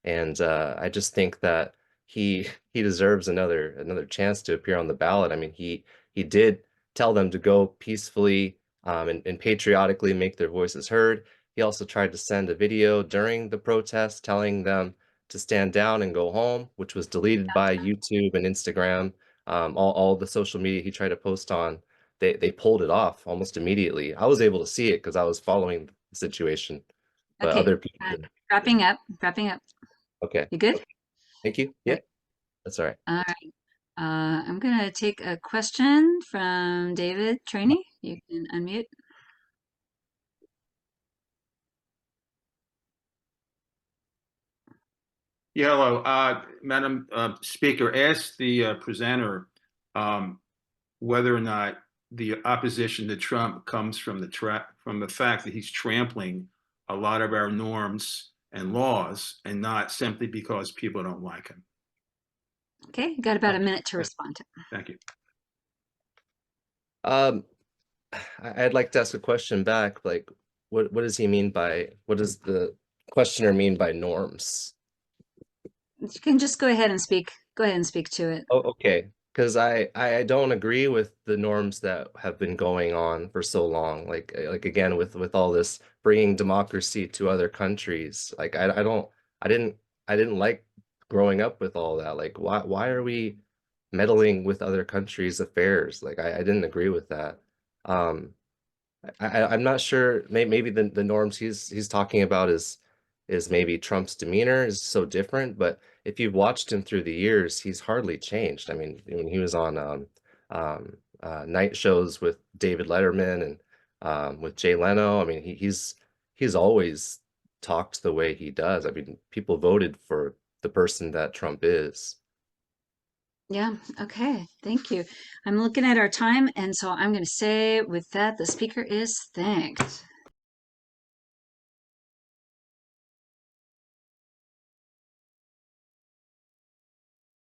And I just think that he deserves another chance to appear on the ballot. I mean, he did tell them to go peacefully and patriotically make their voices heard. He also tried to send a video during the protest telling them to stand down and go home, which was deleted by YouTube and Instagram. All the social media he tried to post on, they pulled it off almost immediately. I was able to see it because I was following the situation, but Okay, other people. wrapping up, wrapping up. Okay. You good? Thank you. Yeah, that's all right. All right. I'm gonna take a question from David Trainee. You can unmute. Yeah, hello, Madam Speaker. Ask the presenter whether or not the opposition to Trump comes from the fact that he's trampling a lot of our norms and laws, and not simply because people don't like him. Okay, you got about a minute to respond. Thank you. I'd like to ask a question back. Like, what does the questioner mean by norms? You can just go ahead and speak. Go ahead and speak to it. Oh, okay. Because I don't agree with the norms that have been going on for so long. Like again with all this bringing democracy to other countries. Like I didn't like growing up with all that. Like why are we meddling with other countries' affairs? Like I didn't agree with that. I'm not sure. Maybe the norms he's talking about is maybe Trump's demeanor is so different. But if you've watched him through the years, he's hardly changed. I mean, when he was on night shows with David Letterman and with Jay Leno, I mean, he's always talked the way he does. I mean, people voted for the person that Trump is. Yeah, okay, thank you. I'm looking at our time, and so I'm going to say with that, the speaker is thanked.